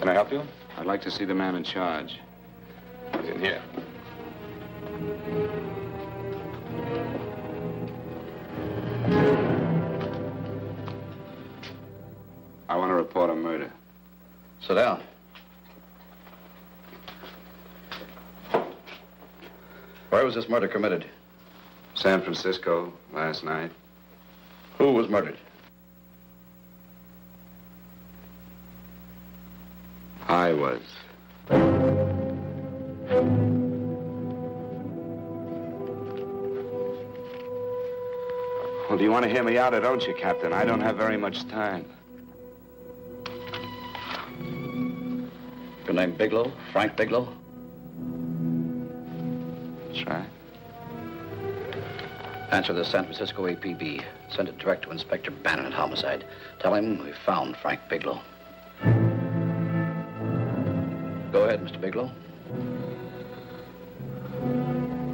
Can I help you? I'd like to see the man in charge. He's in here. I want to report a murder. Sit down. Where was this murder committed? San Francisco, last night. Who was murdered? I was. Well, do you want to hear me out or don't you, Captain? I don't have very much time. Your name Bigelow? Frank Bigelow? That's right. Answer the San Francisco APB. Send it direct to Inspector Bannon at Homicide. Tell him we found Frank Bigelow. Go ahead, Mr. Bigelow.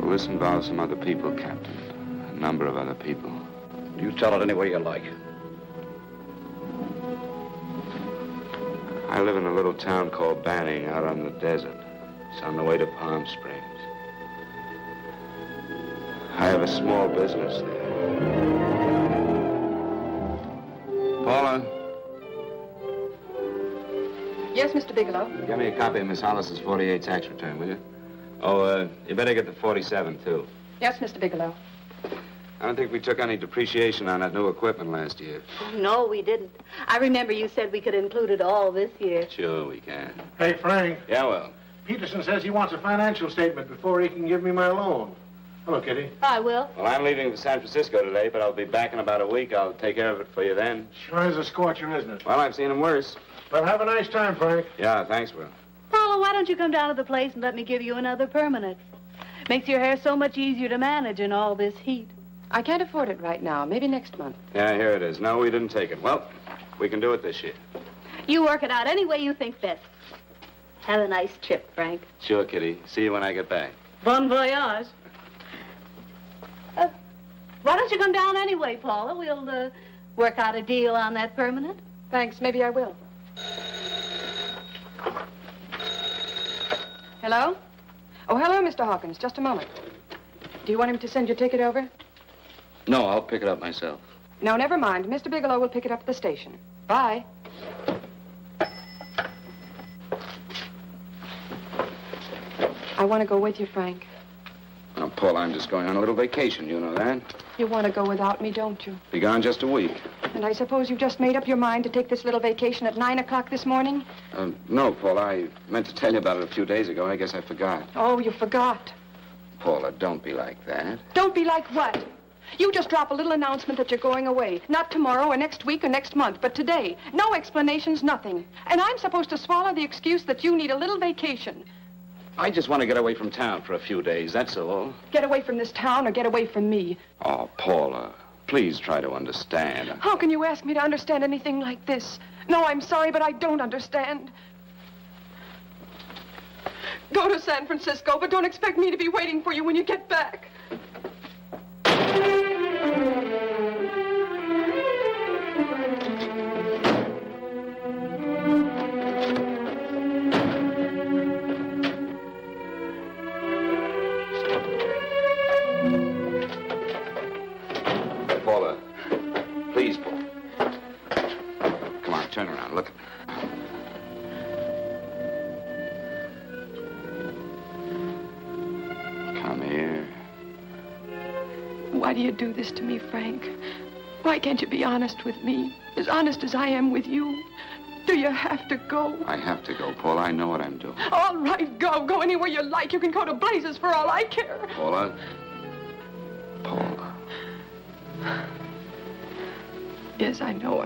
Well, this involves some other people, Captain. A number of other people. You tell it any way you like. I live in a little town called Banning out on the desert. It's on the way to Palm Springs. I have a small business there. Paula? Yes, Mr. Bigelow. Get me a copy of Miss Hollis's 48 tax return, will you? Oh, you better get the 47, too. Yes, Mr. Bigelow. I don't think we took any depreciation on that new equipment last year. No, we didn't. I remember you said we could include it all this year. Sure, we can. Hey, Frank. Yeah, well. Peterson says he wants a financial statement before he can give me my loan. Hello, Kitty. I will. Well, I'm leaving for San Francisco today, but I'll be back in about a week. I'll take care of it for you then. Sure is a scorcher, isn't it? Well, I've seen him worse. Well, have a nice time, Frank. Yeah, thanks, Will. Paula, why don't you come down to the place and let me give you another permanent? Makes your hair so much easier to manage in all this heat. I can't afford it right now. Maybe next month. Yeah, here it is. No, we didn't take it. Well, we can do it this year. You work it out any way you think best. Have a nice trip, Frank. Sure, Kitty. See you when I get back. Bon voyage. Why don't you come down anyway, Paula? We'll work out a deal on that permanent. Thanks. Maybe I will. Hello? Oh, hello, Mr. Hawkins. Just a moment. Do you want him to send your ticket over? No, I'll pick it up myself. No, never mind. Mr. Bigelow will pick it up at the station. Bye. I want to go with you, Frank. Now, Paul, I'm just going on a little vacation. You know that? You want to go without me, don't you? Be gone just a week. And I suppose you've just made up your mind to take this little vacation at 9 o'clock this morning? No, Paul. I meant to tell you about it a few days ago. I guess I forgot. Oh, you forgot. Paula, don't be like that. Don't be like what? You just drop a little announcement that you're going away. Not tomorrow or next week or next month, but today. No explanations, nothing. And I'm supposed to swallow the excuse that you need a little vacation. I just want to get away from town for a few days, that's all. Get away from this town or get away from me. Oh, Paula, please try to understand. How can you ask me to understand anything like this? No, I'm sorry, but I don't understand. Go to San Francisco, but don't expect me to be waiting for you when you get back. Paula, please, Paula. Come on, turn around, look at me. Come here. Why do you do this to me, Frank? Why can't you be honest with me? As honest as I am with you? Do you have to go? I have to go, Paula. I know what I'm doing. All right, go. Go anywhere you like. You can go to blazes for all I care. Paula. Paula. Yes, I know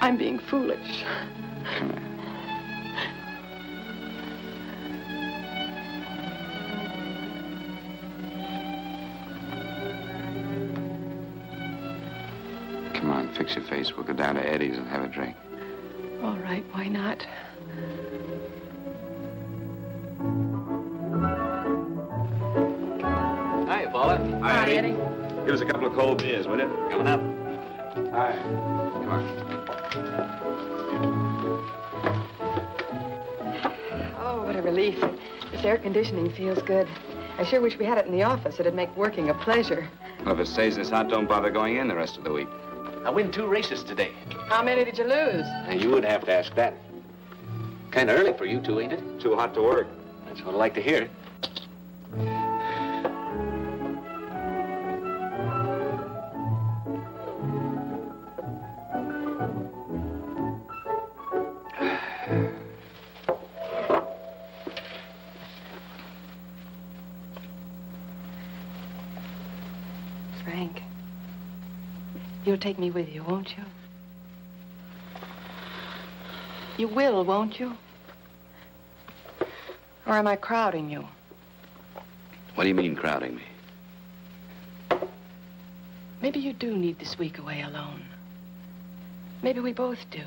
I'm being foolish. Come here. Come on, fix your face. We'll go down to Eddie's and have a drink. All right, why not? Hi, Paula. Hi, Eddie. Give us a couple of cold beers, will you? Coming up. Hi. Come on. a relief. This air conditioning feels good. I sure wish we had it in the office. It'd make working a pleasure. Well, if it stays this hot, don't bother going in the rest of the week. I win 2 races today. How many did you lose? Now, you would have to ask that. Kind of early for you two, ain't it? Too hot to work. That's what I like to hear. Frank, you'll take me with you, won't you? You will, won't you? Or am I crowding you? What do you mean, crowding me? Maybe you do need this week away alone. Maybe we both do.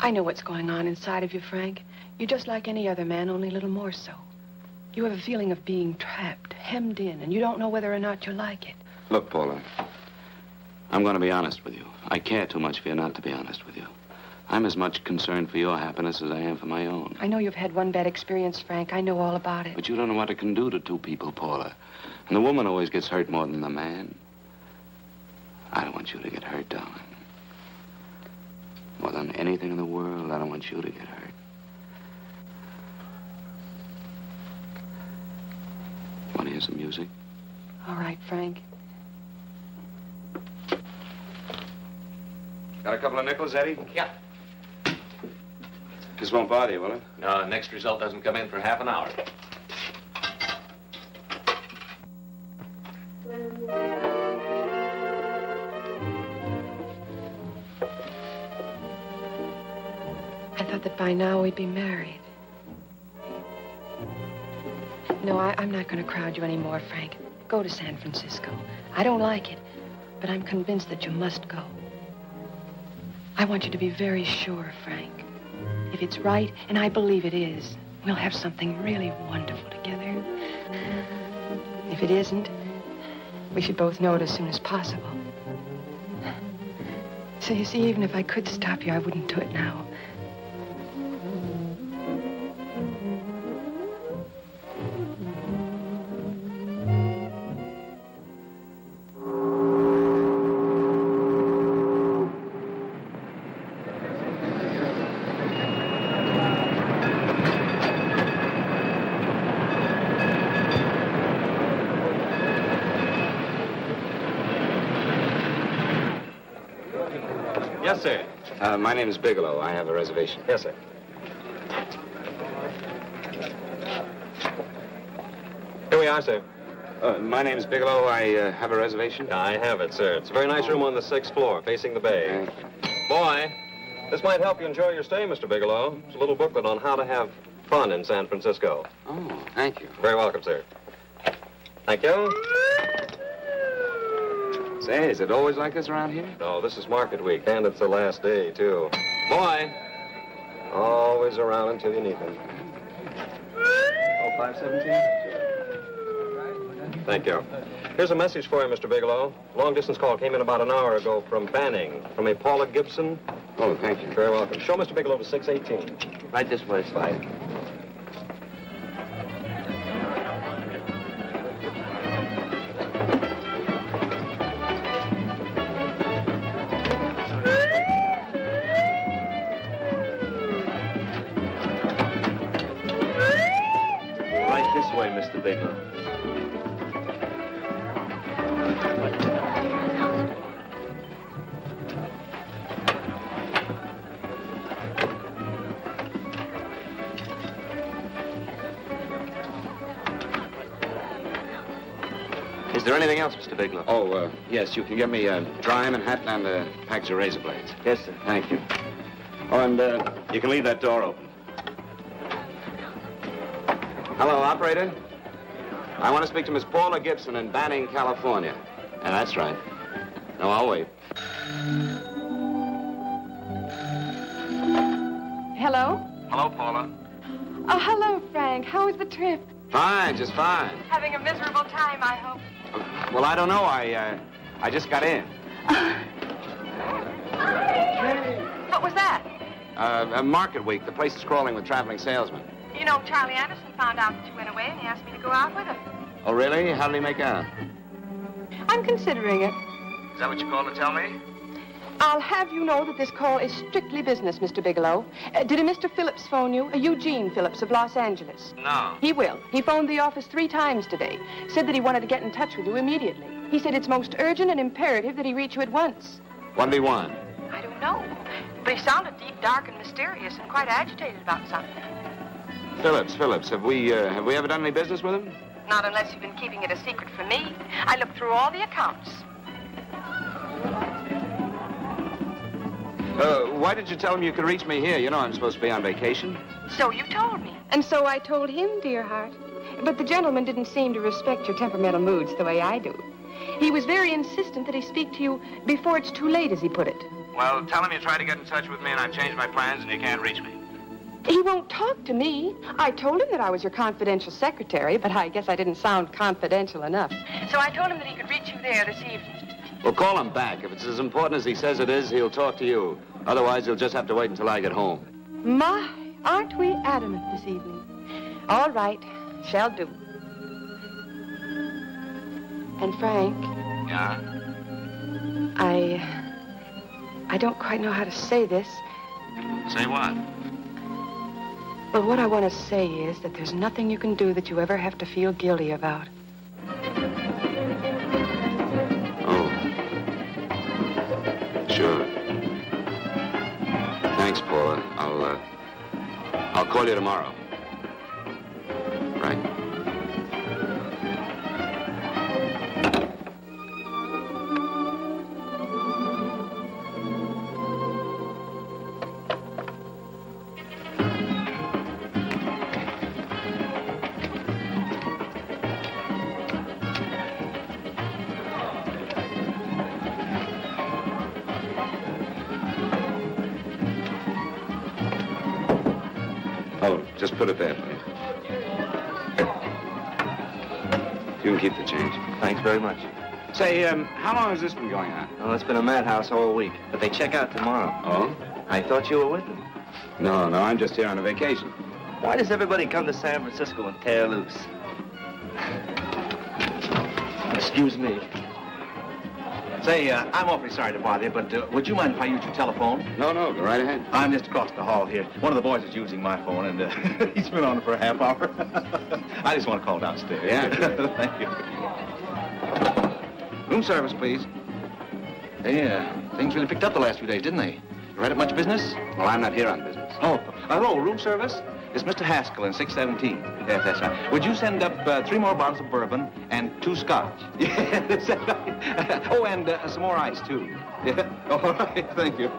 I know what's going on inside of you, Frank. You're just like any other man, only a little more so. You have a feeling of being trapped, hemmed in, and you don't know whether or not you like it. Look, Paula, I'm going to be honest with you. I care too much for you not to be honest with you. I'm as much concerned for your happiness as I am for my own. I know you've had one bad experience, Frank. I know all about it. But you don't know what it can do to 2 people, Paula. And the woman always gets hurt more than the man. I don't want you to get hurt, darling. More than anything in the world, I don't want you to get hurt. Want to hear some music? All right, Frank. Got a couple of nickels, Eddie? Yeah. This won't bother you, will it? No, the next result doesn't come in for half an hour. I thought that by now we'd be married. No, I'm not going to crowd you anymore, Frank. Go to San Francisco. I don't like it, but I'm convinced that you must go. I want you to be very sure, Frank. If it's right, and I believe it is, we'll have something really wonderful together. If it isn't, we should both know it as soon as possible. So you see, even if I could stop you, I wouldn't do it now. Yes, sir. My name is Bigelow. I have a reservation. Yes, sir. Here we are, sir. My name is Bigelow. I have a reservation. I have it, sir. It's a very nice room on the 6th floor, facing the bay. Boy, this might help you enjoy your stay, Mr. Bigelow. It's a little booklet on how to have fun in San Francisco. Oh, thank you. Very welcome, sir. Thank you. Say, is it always like this around here? No, this is market week, and it's the last day, too. Boy, always around until you need them. Oh, 517? Thank you. Here's a message for you, Mr. Bigelow. Long-distance call came in about an hour ago from Banning, from a Paula Gibson. Oh, thank you. Very welcome. Show Mr. Bigelow to 618. Right this way, Slide. Right this way, Mr. Bigelow. Is there anything else, Mr. Bigelow? Oh, yes, you can get me a dryman hat and a package of razor blades. Yes, sir. Thank you. Oh, and you can leave that door open. Hello, operator. I want to speak to Miss Paula Gibson in Banning, California. Yeah, that's right. No, I'll wait. Hello? Hello, Paula. Oh, hello, Frank. How was the trip? Fine, just fine. Having a miserable time, I hope. Well, I don't know. I just got in. What was that? Market week. The place is crawling with traveling salesmen. You know, Charlie Anderson found out that you went away, and he asked me to go out with him. Oh, really? How did he make out? I'm considering it. Is that what you called to tell me? I'll have you know that this call is strictly business, Mr. Bigelow. Did a Mr. Phillips phone you? Eugene Phillips of Los Angeles. No. He will. He phoned the office 3 times today. Said that he wanted to get in touch with you immediately. He said it's most urgent and imperative that he reach you at once. What did he want? I don't know. But he sounded deep, dark, and mysterious and quite agitated about something. Phillips. Have we ever done any business with him? Not unless you've been keeping it a secret from me. I looked through all the accounts. Why did you tell him you could reach me here? You know I'm supposed to be on vacation. So you told me. And so I told him, dear heart. But the gentleman didn't seem to respect your temperamental moods the way I do. He was very insistent that he speak to you before it's too late, as he put it. Well, tell him you tried to get in touch with me and I've changed my plans and you can't reach me. He won't talk to me. I told him that I was your confidential secretary, but I guess I didn't sound confidential enough. So I told him that he could reach you there this evening. Well, call him back. If it's as important as he says it is, he'll talk to you. Otherwise, he'll just have to wait until I get home. My, aren't we adamant this evening? All right, shall do. And Frank, Yeah? I don't quite know how to say this. Say what? Well, what I want to say is that there's nothing you can do that you ever have to feel guilty about. Oh. Sure. Thanks, Paula. I'll call you tomorrow. Right. Oh, just put it there, please. You can keep the change. Thanks very much. Say, how long has this been going on? Well, it's been a madhouse all week, but they check out tomorrow. Oh? I thought you were with them. No, I'm just here on a vacation. Why does everybody come to San Francisco and tear loose? Excuse me. Say, I'm awfully sorry to bother you, but would you mind if I used your telephone? No, go right ahead. I'm just across the hall here. One of the boys is using my phone, and he's been on it for a half hour. I just want to call downstairs. Yeah, sure. Thank you. Room service, please. Hey, things really picked up the last few days, didn't they? You had much business? Well, I'm not here on business. Oh, hello, room service? It's Mr. Haskell in 617. Yes, that's right. Would you send up 3 more bottles of bourbon and 2 scotch? Yes. Oh, and some more ice, too. Yeah. All right, thank you.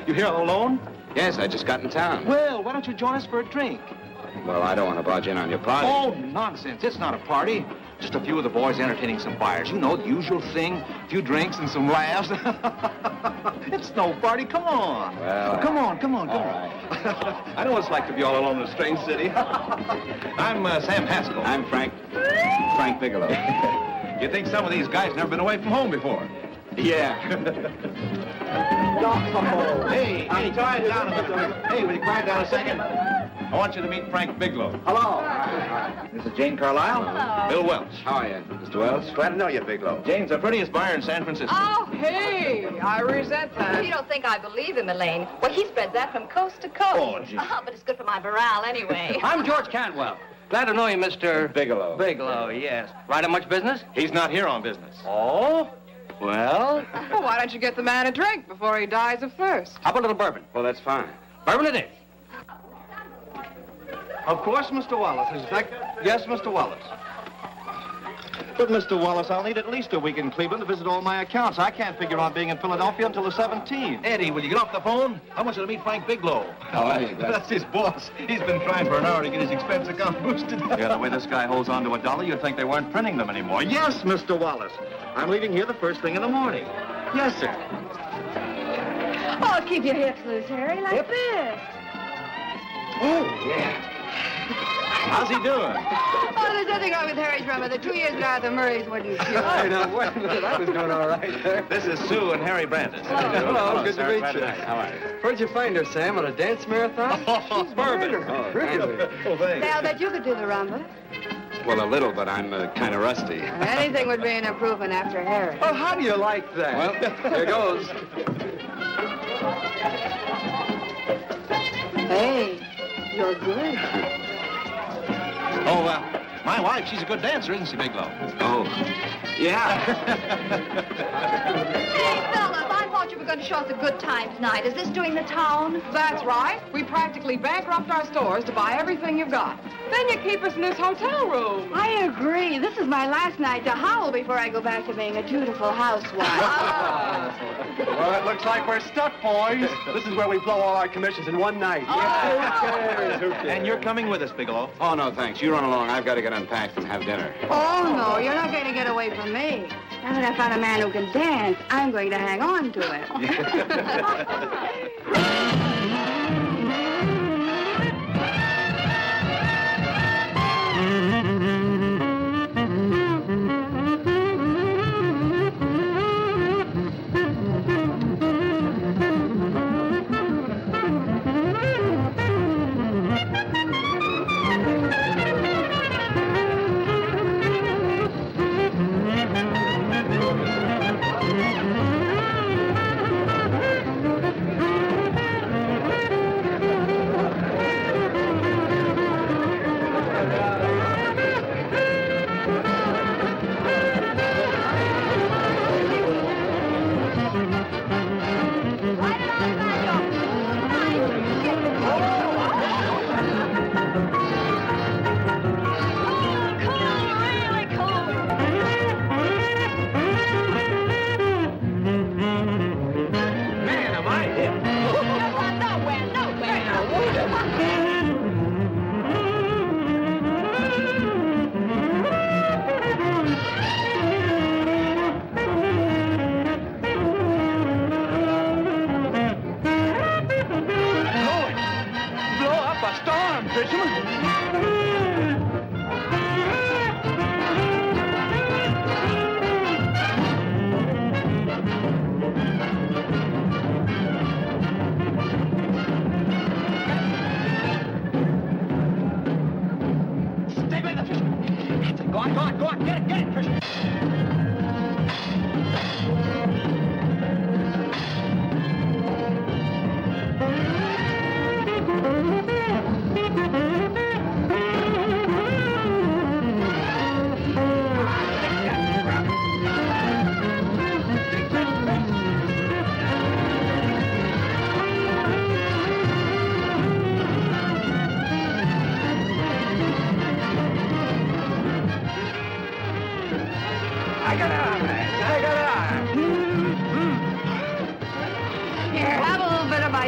You here all alone? Yes, I just got in town. Well, why don't you join us for a drink? Well, I don't want to barge in on your party. Oh, nonsense. It's not a party. Just a few of the boys entertaining some buyers. You know, the usual thing. A few drinks and some laughs. It's no party. Come on. Well, come on. all right. I know what it's like to be all alone in a strange city. I'm Sam Haskell. I'm Frank Bigelow. You think some of these guys never been away from home before? Yeah. Hey, quiet down a minute. Hey, will you quiet down a second? I want you to meet Frank Bigelow. Hello. This is Jane Carlisle. Hello. Bill Welch. How are you, Mr. Wells? Glad to know you, Bigelow. Jane's the prettiest buyer in San Francisco. Oh, hey, I resent that. You don't think I believe him, Elaine? Well, he spreads that from coast to coast. Oh, gee. But it's good for my morale anyway. I'm George Cantwell. Glad to know you, Mr. Bigelow. Bigelow, yes. Right on much business? He's not here on business. Oh? Well, Well, why don't you get the man a drink before he dies of thirst? how about a little bourbon? Well, that's fine. Bourbon it is. Of course, Mr. Wallace. In fact, yes, Mr. Wallace. But, Mr. Wallace, I'll need at least a week in Cleveland to visit all my accounts. I can't figure on being in Philadelphia until the 17th. Eddie, will you get off the phone? I want you to meet Frank Bigelow. How are you, That's his boss. He's been trying for an hour to get his expense account boosted. Yeah, the way this guy holds on to $1, you'd think they weren't printing them anymore. Yes, Mr. Wallace. I'm leaving here the first thing in the morning. Yes, sir. Oh, keep your hips loose, Harry, like this. Oh, yeah. How's he doing? Oh, there's nothing wrong with Harry's drummer. The 2 years at Arthur Murray's wouldn't cure. Hey, now, wait a minute. I was doing all right there. This is Sue and Harry Brandis. Hello, good to sir. meet Glad you. How are you? Where'd you find her, Sam? On a dance marathon? Oh, bourbon. Oh, really? Oh, thanks. Say, I'll bet you could do the rumba. Well, a little, but I'm kind of rusty. Anything would be an improvement after Harry. Oh, how do you like that? Well, here goes. Hey, you're good. Oh, my wife, she's a good dancer, isn't she, Bigelow? Oh, yeah. Hey, fellas, I thought you were going to show us a good time tonight. Is this doing the town? That's right. We practically bankrupt our stores to buy everything you've got. Then you keep us in this hotel room. I agree. This is my last night to howl before I go back to being a dutiful housewife. Well, it looks like we're stuck, boys. This is where we blow all our commissions in one night. Who cares? And you're coming with us, Bigelow. Oh, no, thanks. You run along. I've got to get unpacked and have dinner. Oh, no, you're not going to get away from me. Now that I found a man who can dance, I'm going to hang on to it.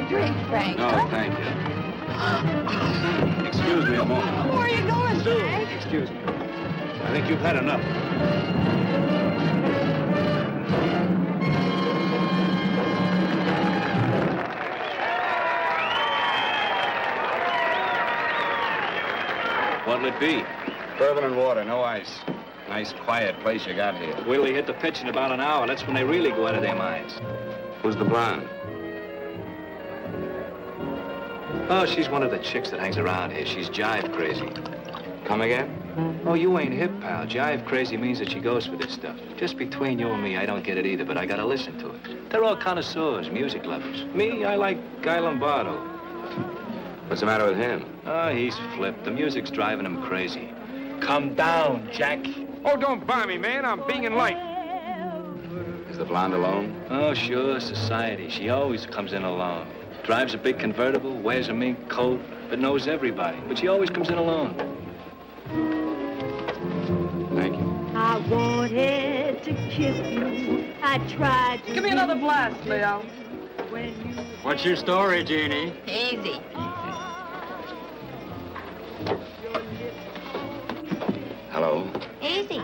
Drink, Frank. No, thank you. Excuse me a moment. Where are you going, Sue, Frank? excuse me. I think you've had enough. What'll it be? Bourbon and water, no ice. Nice, quiet place you got here. Wait till they hit the pitch in about an hour. That's when they really go out of their minds. Who's the blonde? Oh, she's one of the chicks that hangs around here. She's jive crazy. Come again? Oh, you ain't hip, pal. Jive crazy means that she goes for this stuff. Just between you and me, I don't get it either, but I gotta listen to it. They're all connoisseurs, music lovers. Me, I like Guy Lombardo. What's the matter with him? Oh, he's flipped. The music's driving him crazy. Come down, Jack. Oh, don't buy me, man. I'm being light. Is the blonde alone? Oh, sure, society. She always comes in alone. Drives a big convertible, wears a mink coat, but knows everybody. But she always comes in alone. Thank you. I wanted to kiss you. I tried to. Give me another blast, Leo. When you... What's your story, Jeannie? Easy. Hello. Easy.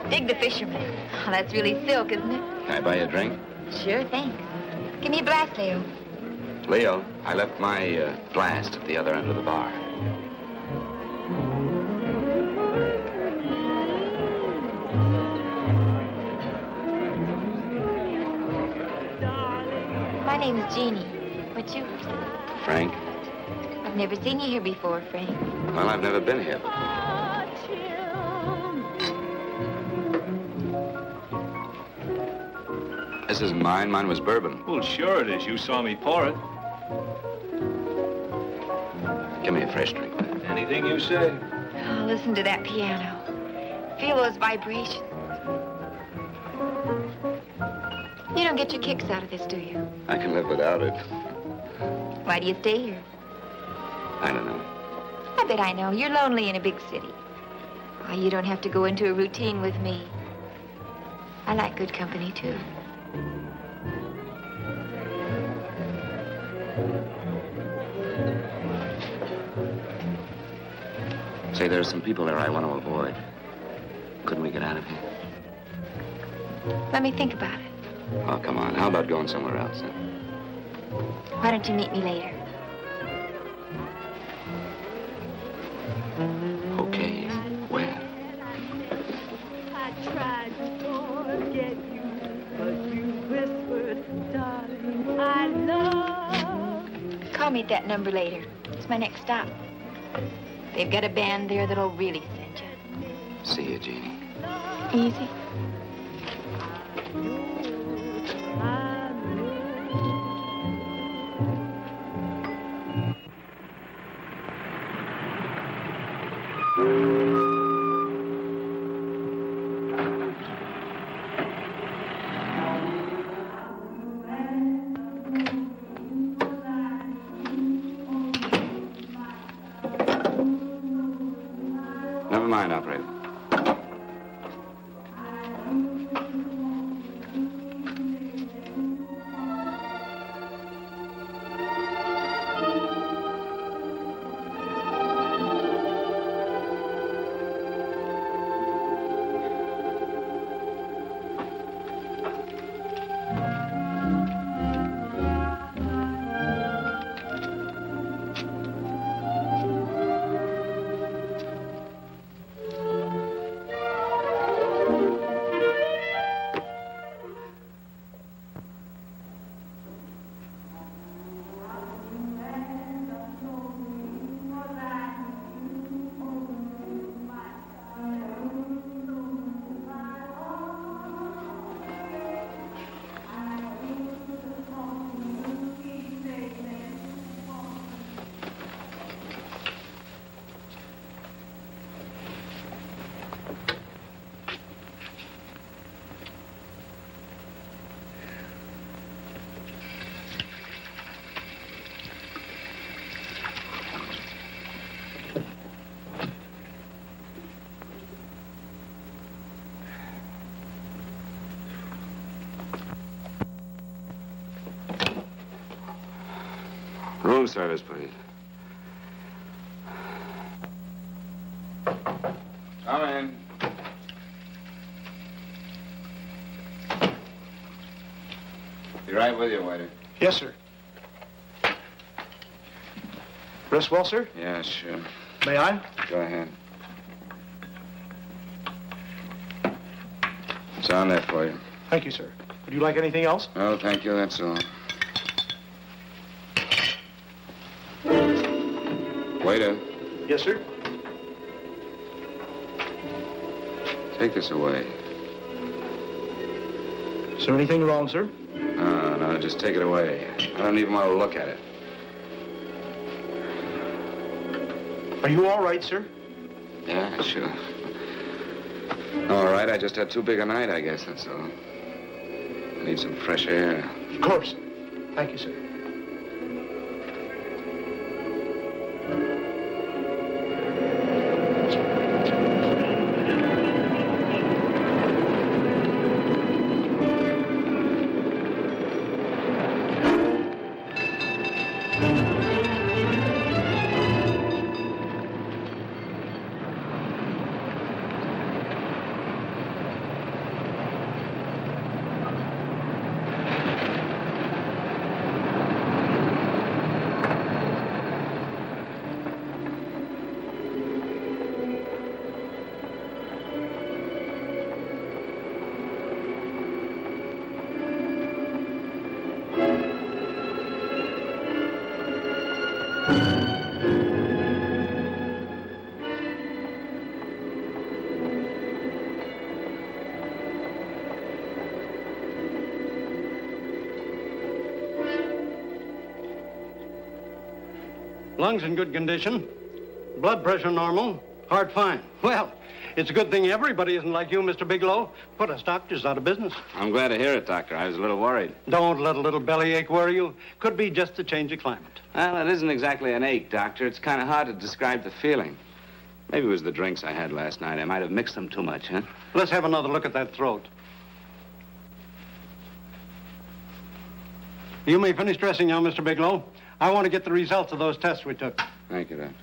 Dig the fisherman. Oh, that's really silk, isn't it? Can I buy you a drink? Sure, thanks. Give me a blast, Leo. Leo, I left my blast at the other end of the bar. name's Jeannie. What's yours? Frank? I've never seen you here before, Frank. Well, I've never been here. This isn't mine. Mine was bourbon. Well, sure it is. You saw me pour it. Give me a fresh drink. Anything you say. Oh, listen to that piano. Feel those vibrations. You don't get your kicks out of this, do you? I can live without it. Why do you stay here? I don't know. I bet I know. You're lonely in a big city. Oh, you don't have to go into a routine with me. I like good company, too. Say, there are some people there I want to avoid. Couldn't we get out of here? Let me think about it. Oh, come on. How about going somewhere else, then? Why don't you meet me later? Okay. Where? I tried to forget you, but you whispered, darling, I love. Call me at that number later. It's my next stop. They've got a band there that'll really send you. See you, Jeannie. Easy. Never mind, operator. Room service, please. Come in. Be right with you, waiter. Yes, sir. Rest well, sir? Yeah, sure. May I? Go ahead. It's on there for you. Thank you, sir. Would you like anything else? No, thank you, that's all. Waiter, Yes, sir. take this away. Is there anything wrong, sir? No, just take it away. I don't even want to look at it. Are you all right, sir? Yeah, sure. All right, I just had too big a night, I guess, that's all. I need some fresh air. Of course. Thank you, sir. Lungs in good condition. Blood pressure normal. Heart fine. Well, it's a good thing everybody isn't like you, Mr. Bigelow. Put us doctors out of business. I'm glad to hear it, Doctor. I was a little worried. Don't let a little bellyache worry you. Could be just the change of climate. Well, it isn't exactly an ache, Doctor. It's kind of hard to describe the feeling. Maybe it was the drinks I had last night. I might have mixed them too much, huh? Let's have another look at that throat. You may finish dressing now, Mr. Bigelow. I want to get the results of those tests we took. Thank you, Doctor.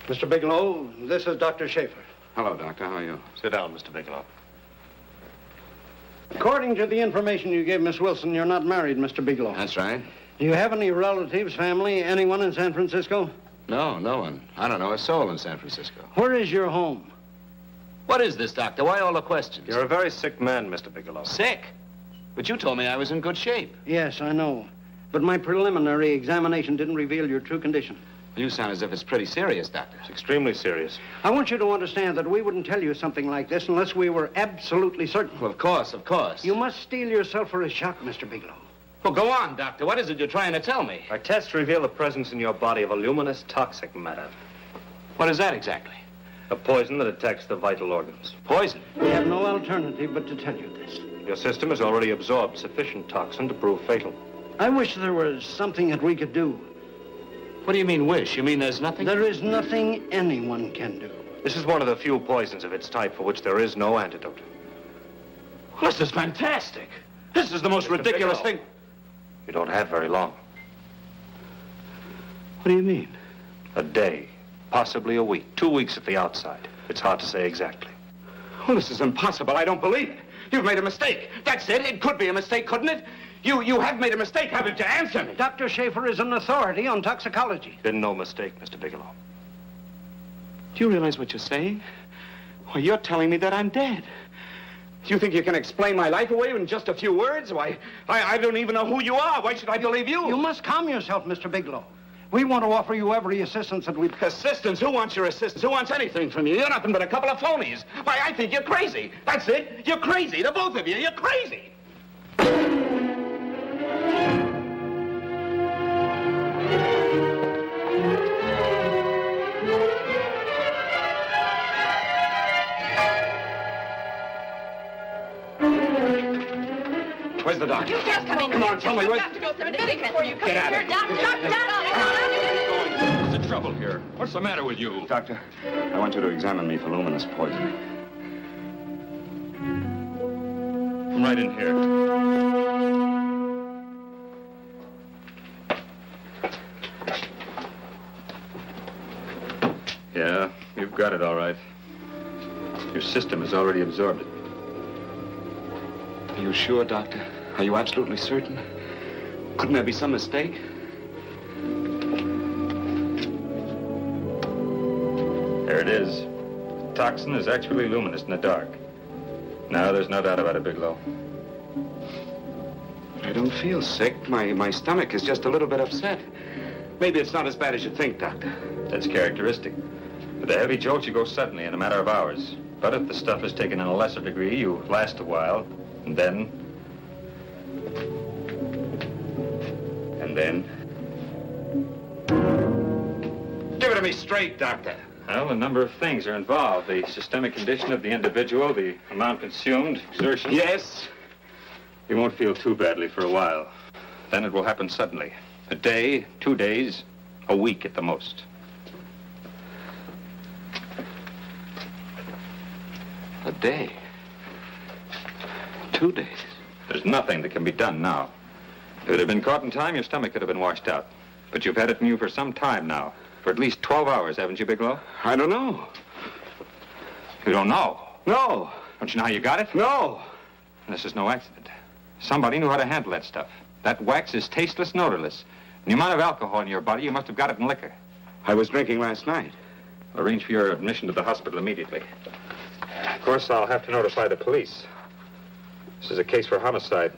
Mr. Bigelow, this is Dr. Schaefer. Hello, Doctor. How are you? Sit down, Mr. Bigelow. According to the information you gave Miss Wilson, you're not married, Mr. Bigelow. That's right. Do you have any relatives, family, anyone in San Francisco? No, no one. I don't know a soul in San Francisco. Where is your home? What is this, Doctor? Why all the questions? You're a very sick man, Mr. Bigelow. Sick? But you told me I was in good shape. Yes, I know. But my preliminary examination didn't reveal your true condition. You sound as if it's pretty serious, Doctor. It's extremely serious. I want you to understand that we wouldn't tell you something like this unless we were absolutely certain. Well, of course, of course. You must steel yourself for a shock, Mr. Bigelow. Well, go on, Doctor. What is it you're trying to tell me? Our tests reveal the presence in your body of a luminous toxic matter. What is that exactly? A poison that attacks the vital organs. Poison? We have no alternative but to tell you this. Your system has already absorbed sufficient toxin to prove fatal. I wish there was something that we could do. What do you mean, wish? You mean there's nothing? There is nothing anyone can do. This is one of the few poisons of its type for which there is no antidote. Well, this is fantastic. This is the most ridiculous thing. You don't have very long. What do you mean? A day, possibly a week, 2 weeks at the outside. It's hard to say exactly. Well, this is impossible. I don't believe it. You've made a mistake. That's it. It could be a mistake, couldn't it? You have made a mistake, haven't you? Answer me. Dr. Schaefer is an authority on toxicology. Been no mistake, Mr. Bigelow. Do you realize what you're saying? Why, you're telling me that I'm dead. Do you think you can explain my life away in just a few words? Why, I don't even know who you are. Why should I believe you? You must calm yourself, Mr. Bigelow. We want to offer you every assistance that we... Assistance? Who wants your assistance? Who wants anything from you? You're nothing but a couple of phonies. Why, I think you're crazy. That's it. You're crazy. The both of you. You're crazy. Where's the doctor? You just come in. Come on, tell me. You have to go through this before you come Get out here. of Doctor, What's the trouble here? What's the matter with you? Doctor, I want you to examine me for luminous poisoning. Come right in here. Yeah, you've got it all right. Your system has already absorbed it. Are you sure, Doctor? Are you absolutely certain? Couldn't there be some mistake? There it is. The toxin is actually luminous in the dark. Now, there's no doubt about it, Bigelow. I don't feel sick. My stomach is just a little bit upset. Maybe it's not as bad as you think, Doctor. That's characteristic. With the heavy jolts, you go suddenly in a matter of hours. But if the stuff is taken in a lesser degree, you last a while, and then... Give it to me straight, Doctor. Well, a number of things are involved. The systemic condition of the individual, the amount consumed, exertion. Yes? You won't feel too badly for a while. Then it will happen suddenly. A day, 2 days, a week at the most. A day. 2 days. There's nothing that can be done now. If it had been caught in time, your stomach could have been washed out. But you've had it in you for some time now. For at least 12 hours, haven't you, Bigelow? I don't know. You don't know? No. Don't you know how you got it? No. This is no accident. Somebody knew how to handle that stuff. That wax is tasteless and odorless. And the amount of alcohol in your body, you must have got it in liquor. I was drinking last night. Arrange for your admission to the hospital immediately. Of course, I'll have to notify the police. This is a case for homicide.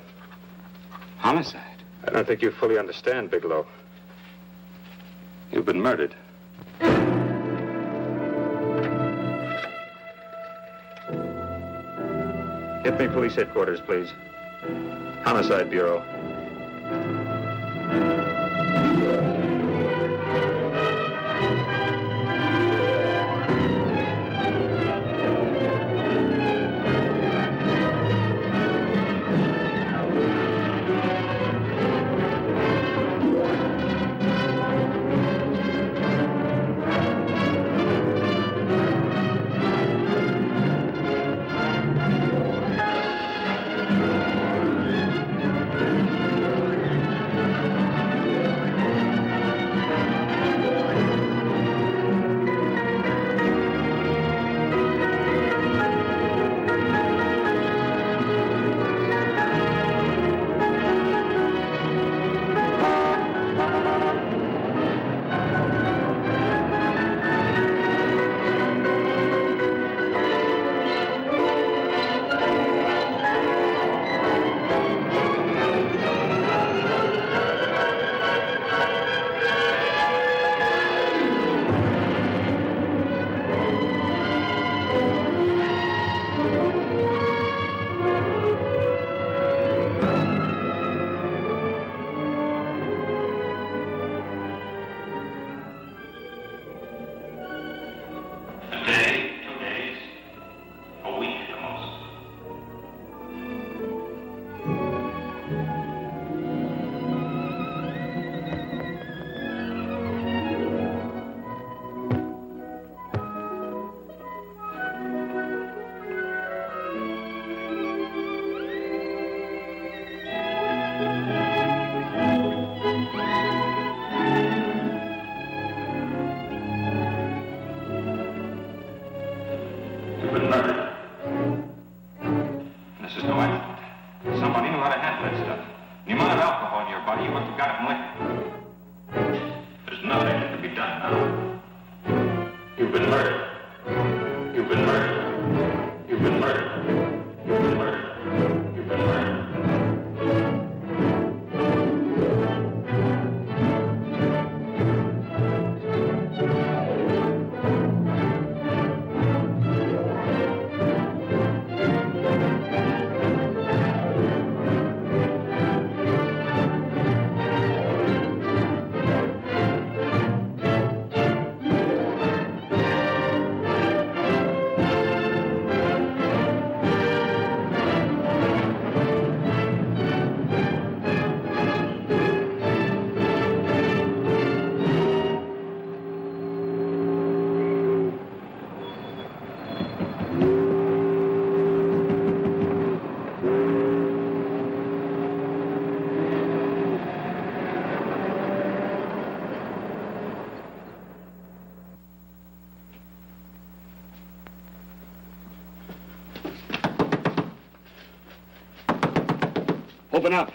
Homicide? I don't think you fully understand, Bigelow. You've been murdered. Get me police headquarters, please. Homicide Bureau. Open up.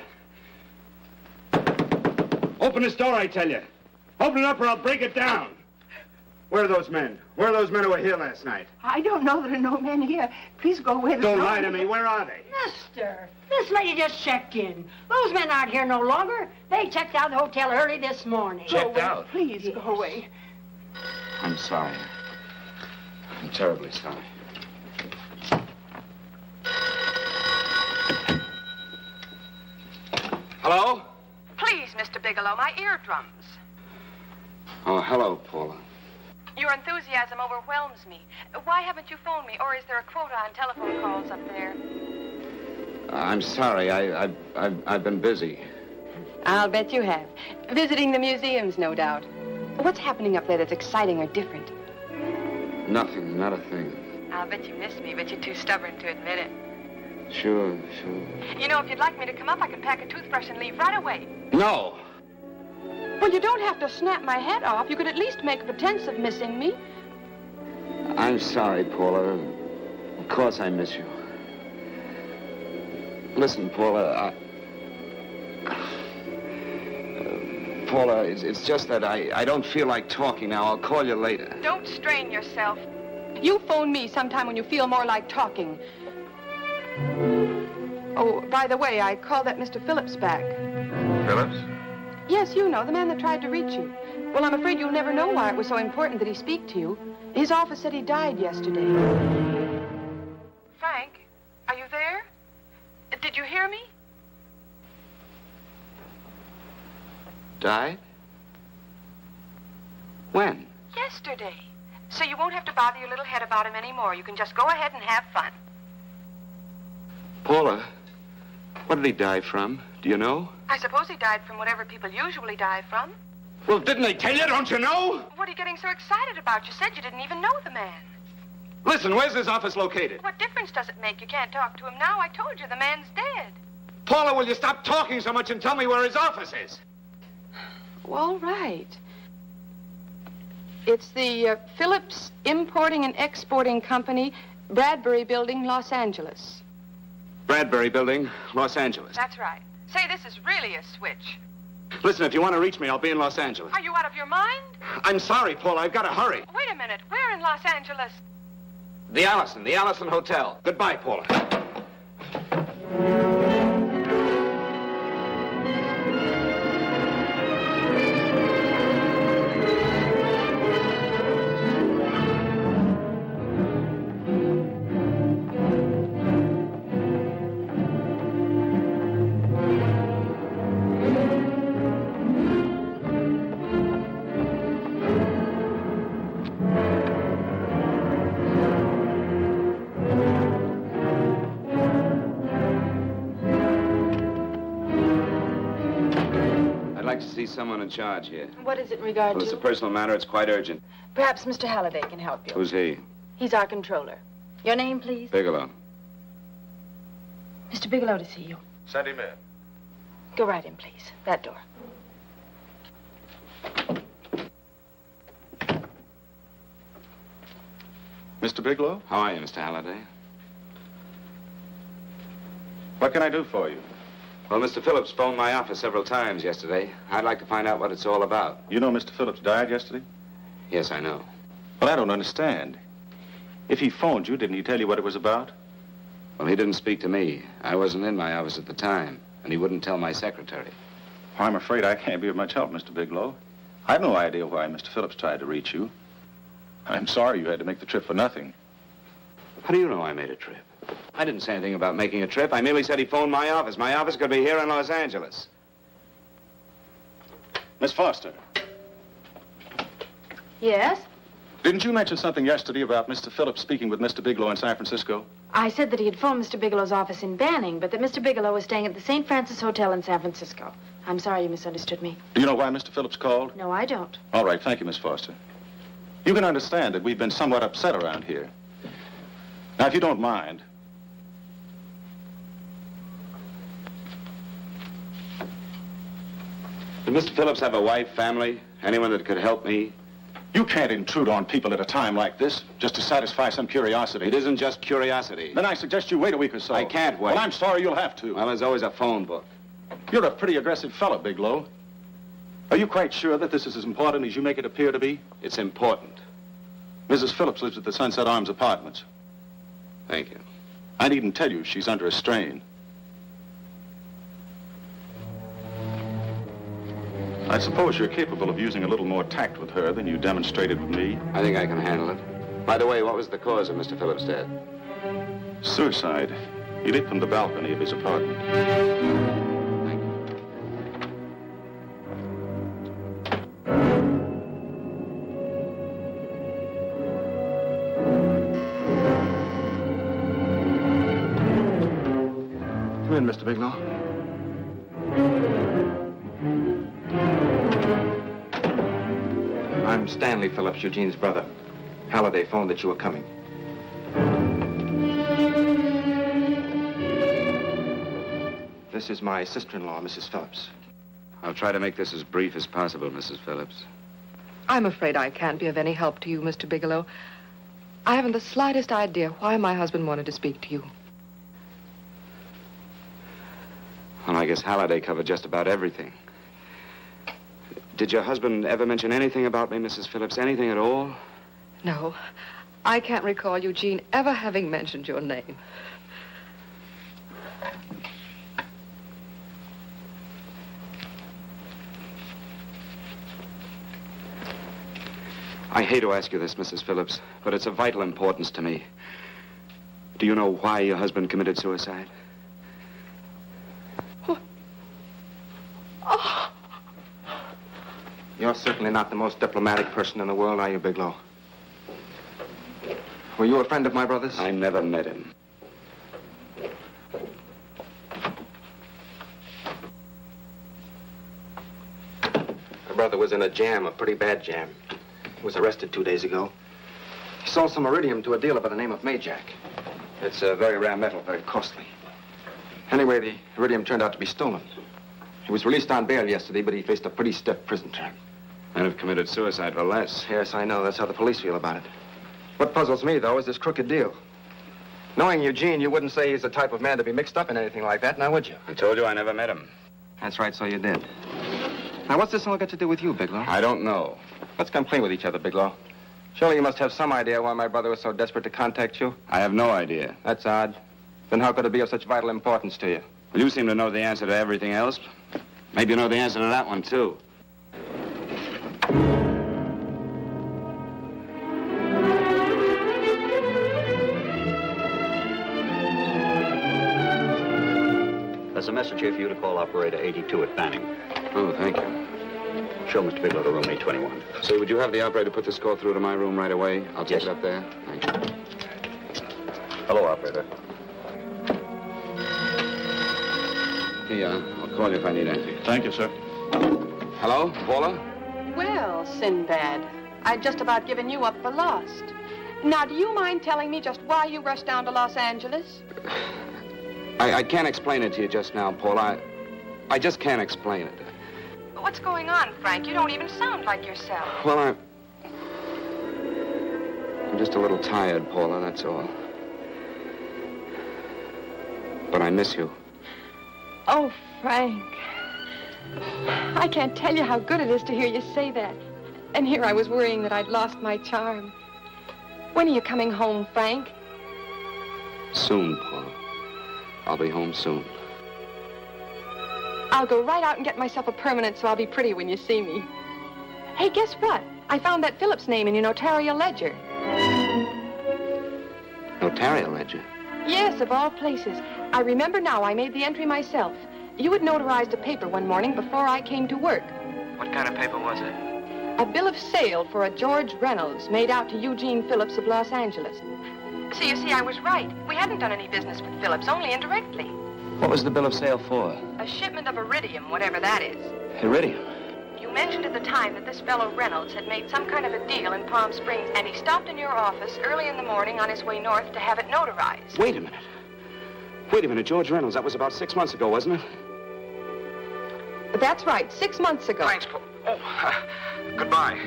Open this door, I tell you. Open it up or I'll break it down. Where are those men? Where are those men who were here last night? I don't know. There are no men here. Please go away. Don't lie to me. Where are they? Mister, this lady just checked in. Those men aren't here no longer. They checked out of the hotel early this morning. Checked out? Please go away. I'm sorry. I'm terribly sorry. Hello? Please, Mr. Bigelow, my eardrums. Oh, hello, Paula. Your enthusiasm overwhelms me. Why haven't you phoned me, or is there a quota on telephone calls up there? I'm sorry. I've been busy. I'll bet you have. Visiting the museums, no doubt. What's happening up there that's exciting or different? Nothing, not a thing. I'll bet you miss me, but you're too stubborn to admit it. Sure. You know, if you'd like me to come up, I can pack a toothbrush and leave right away. No. Well, you don't have to snap my head off. You could at least make a pretense of missing me. I'm sorry, Paula. Of course I miss you. Listen, Paula, Paula, it's just that I don't feel like talking now. I'll call you later. Don't strain yourself. You phone me sometime when you feel more like talking. Oh, by the way, I called that Mr. Phillips back. Phillips? Yes, you know, the man that tried to reach you. Well, I'm afraid you'll never know why it was so important that he speak to you. His office said he died yesterday. Frank, are you there? Did you hear me? Died? When? Yesterday. So you won't have to bother your little head about him anymore. You can just go ahead and have fun. Paula, what did he die from? Do you know? I suppose he died from whatever people usually die from. Well, didn't they tell you? Don't you know? What are you getting so excited about? You said you didn't even know the man. Listen, where's his office located? What difference does it make? You can't talk to him now. I told you the man's dead. Paula, will you stop talking so much and tell me where his office is? All right. It's the Phillips Importing and Exporting Company, Bradbury Building, Los Angeles. Bradbury Building, Los Angeles. That's right. Say, this is really a switch. Listen, if you want to reach me, I'll be in Los Angeles. Are you out of your mind? I'm sorry, Paula. I've got to hurry. Wait a minute. Where in Los Angeles? The Allison Hotel. Goodbye, Paula. Someone in charge here. What is it in regard Well, to? it's a personal matter. It's quite urgent. Perhaps Mr. Halliday can help you. Who's he? He's our controller. Your name, please? Bigelow. Mr. Bigelow to see you. Send him in. Go right in, please. That door. Mr. Bigelow? How are you, Mr. Halliday? What can I do for you? Well, Mr. Phillips phoned my office several times yesterday. I'd like to find out what it's all about. You know Mr. Phillips died yesterday? Yes, I know. Well, I don't understand. If he phoned you, didn't he tell you what it was about? Well, he didn't speak to me. I wasn't in my office at the time, and he wouldn't tell my secretary. Well, I'm afraid I can't be of much help, Mr. Bigelow. I've no idea why Mr. Phillips tried to reach you. I'm sorry you had to make the trip for nothing. How do you know I made a trip? I didn't say anything about making a trip. I merely said he phoned my office. My office could be here in Los Angeles. Miss Foster. Yes? Didn't you mention something yesterday about Mr. Phillips speaking with Mr. Bigelow in San Francisco? I said that he had phoned Mr. Bigelow's office in Banning, but that Mr. Bigelow was staying at the St. Francis Hotel in San Francisco. I'm sorry you misunderstood me. Do you know why Mr. Phillips called? No, I don't. All right, thank you, Miss Foster. You can understand that we've been somewhat upset around here. Now, if you don't mind... Did Mr. Phillips have a wife, family, anyone that could help me? You can't intrude on people at a time like this just to satisfy some curiosity. It isn't just curiosity. Then I suggest you wait a week or so. I can't wait. Well, I'm sorry you'll have to. Well, there's always a phone book. You're a pretty aggressive fellow, Bigelow. Are you quite sure that this is as important as you make it appear to be? It's important. Mrs. Phillips lives at the Sunset Arms Apartments. Thank you. I needn't tell you she's under a strain. I suppose you're capable of using a little more tact with her than you demonstrated with me. I think I can handle it. By the way, what was the cause of Mr. Phillips' death? Suicide. He leaped from the balcony of his apartment. Thank you. Come in, Mr. Bigelow. I'm Stanley Phillips, Eugene's brother. Halliday phoned that you were coming. This is my sister-in-law, Mrs. Phillips. I'll try to make this as brief as possible, Mrs. Phillips. I'm afraid I can't be of any help to you, Mr. Bigelow. I haven't the slightest idea why my husband wanted to speak to you. Well, I guess Halliday covered just about everything. Did your husband ever mention anything about me, Mrs. Phillips? Anything at all? No. I can't recall Eugene ever having mentioned your name. I hate to ask you this, Mrs. Phillips, but it's of vital importance to me. Do you know why your husband committed suicide? Oh. You're certainly not the most diplomatic person in the world, are you, Bigelow? Were you a friend of my brother's? I never met him. My brother was in a jam, a pretty bad jam. He was arrested 2 days ago. He sold some iridium to a dealer by the name of Majak. It's a very rare metal, very costly. Anyway, the iridium turned out to be stolen. He was released on bail yesterday, but he faced a pretty stiff prison term. And have committed suicide for less. Yes, I know. That's how the police feel about it. What puzzles me, though, is this crooked deal. Knowing Eugene, you wouldn't say he's the type of man to be mixed up in anything like that, now would you? I told you I never met him. That's right, so you did. Now, what's this all got to do with you, Bigelow? I don't know. Let's come clean with each other, Bigelow. Surely you must have some idea why my brother was so desperate to contact you. I have no idea. That's odd. Then how could it be of such vital importance to you? Well, you seem to know the answer to everything else. Maybe you know the answer to that one, too. There's a message here for you to call operator 82 at Banning. Oh, thank you. Show Mr. Bigelow to room 821. Say, would you have the operator put this call through to my room right away? I'll take it up there. Thank you. Hello, operator. Here you are. I'll call you if I need anything. Thank you, sir. Hello, Paula? Well, Sinbad, I'd just about given you up for lost. Now, do you mind telling me just why you rushed down to Los Angeles? I can't explain it to you just now, Paula. I just can't explain it. What's going on, Frank? You don't even sound like yourself. Well, I'm just a little tired, Paula, that's all. But I miss you. Oh, Frank. I can't tell you how good it is to hear you say that. And here I was worrying that I'd lost my charm. When are you coming home, Frank? Soon, Paula. I'll be home soon. I'll go right out and get myself a permanent so I'll be pretty when you see me. Hey, guess what? I found that Phillips name in your notarial ledger. Notarial ledger? Yes, of all places. I remember now I made the entry myself. You had notarized a paper one morning before I came to work. What kind of paper was it? A bill of sale for a George Reynolds made out to Eugene Phillips of Los Angeles. So you see, I was right. We hadn't done any business with Phillips, only indirectly. What was the bill of sale for? A shipment of iridium, whatever that is. Iridium? You mentioned at the time that this fellow Reynolds had made some kind of a deal in Palm Springs, and he stopped in your office early in the morning on his way north to have it notarized. Wait a minute. Wait a minute, George Reynolds. That was about 6 months ago, wasn't it? That's right, 6 months ago. Thanks, Paul. Oh, goodbye.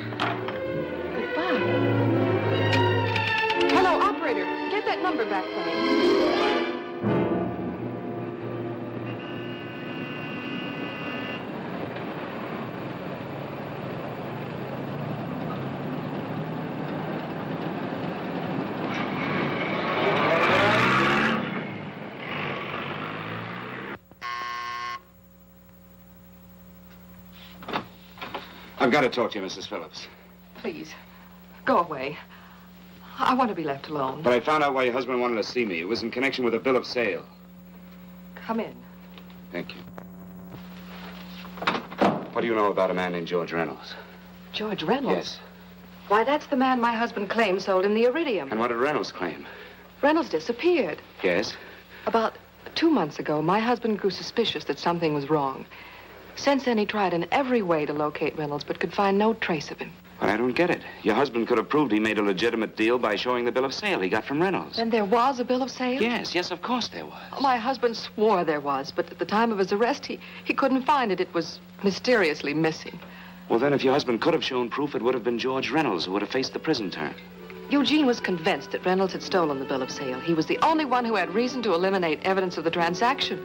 Goodbye. Hello, operator. Get that number back for me. I've got to talk to you, Mrs. Phillips. Please, go away. I want to be left alone. But I found out why your husband wanted to see me. It was in connection with a bill of sale. Come in. Thank you. What do you know about a man named George Reynolds? George Reynolds? Yes. Why, that's the man my husband claims sold him the iridium. And what did Reynolds claim? Reynolds disappeared. Yes? About 2 months ago, my husband grew suspicious that something was wrong. Since then, he tried in every way to locate Reynolds, but could find no trace of him. But I don't get it. Your husband could have proved he made a legitimate deal by showing the bill of sale he got from Reynolds. Then there was a bill of sale? Yes, of course there was. My husband swore there was, but at the time of his arrest, he couldn't find it. It was mysteriously missing. Well, then, if your husband could have shown proof, it would have been George Reynolds who would have faced the prison term. Eugene was convinced that Reynolds had stolen the bill of sale. He was the only one who had reason to eliminate evidence of the transaction.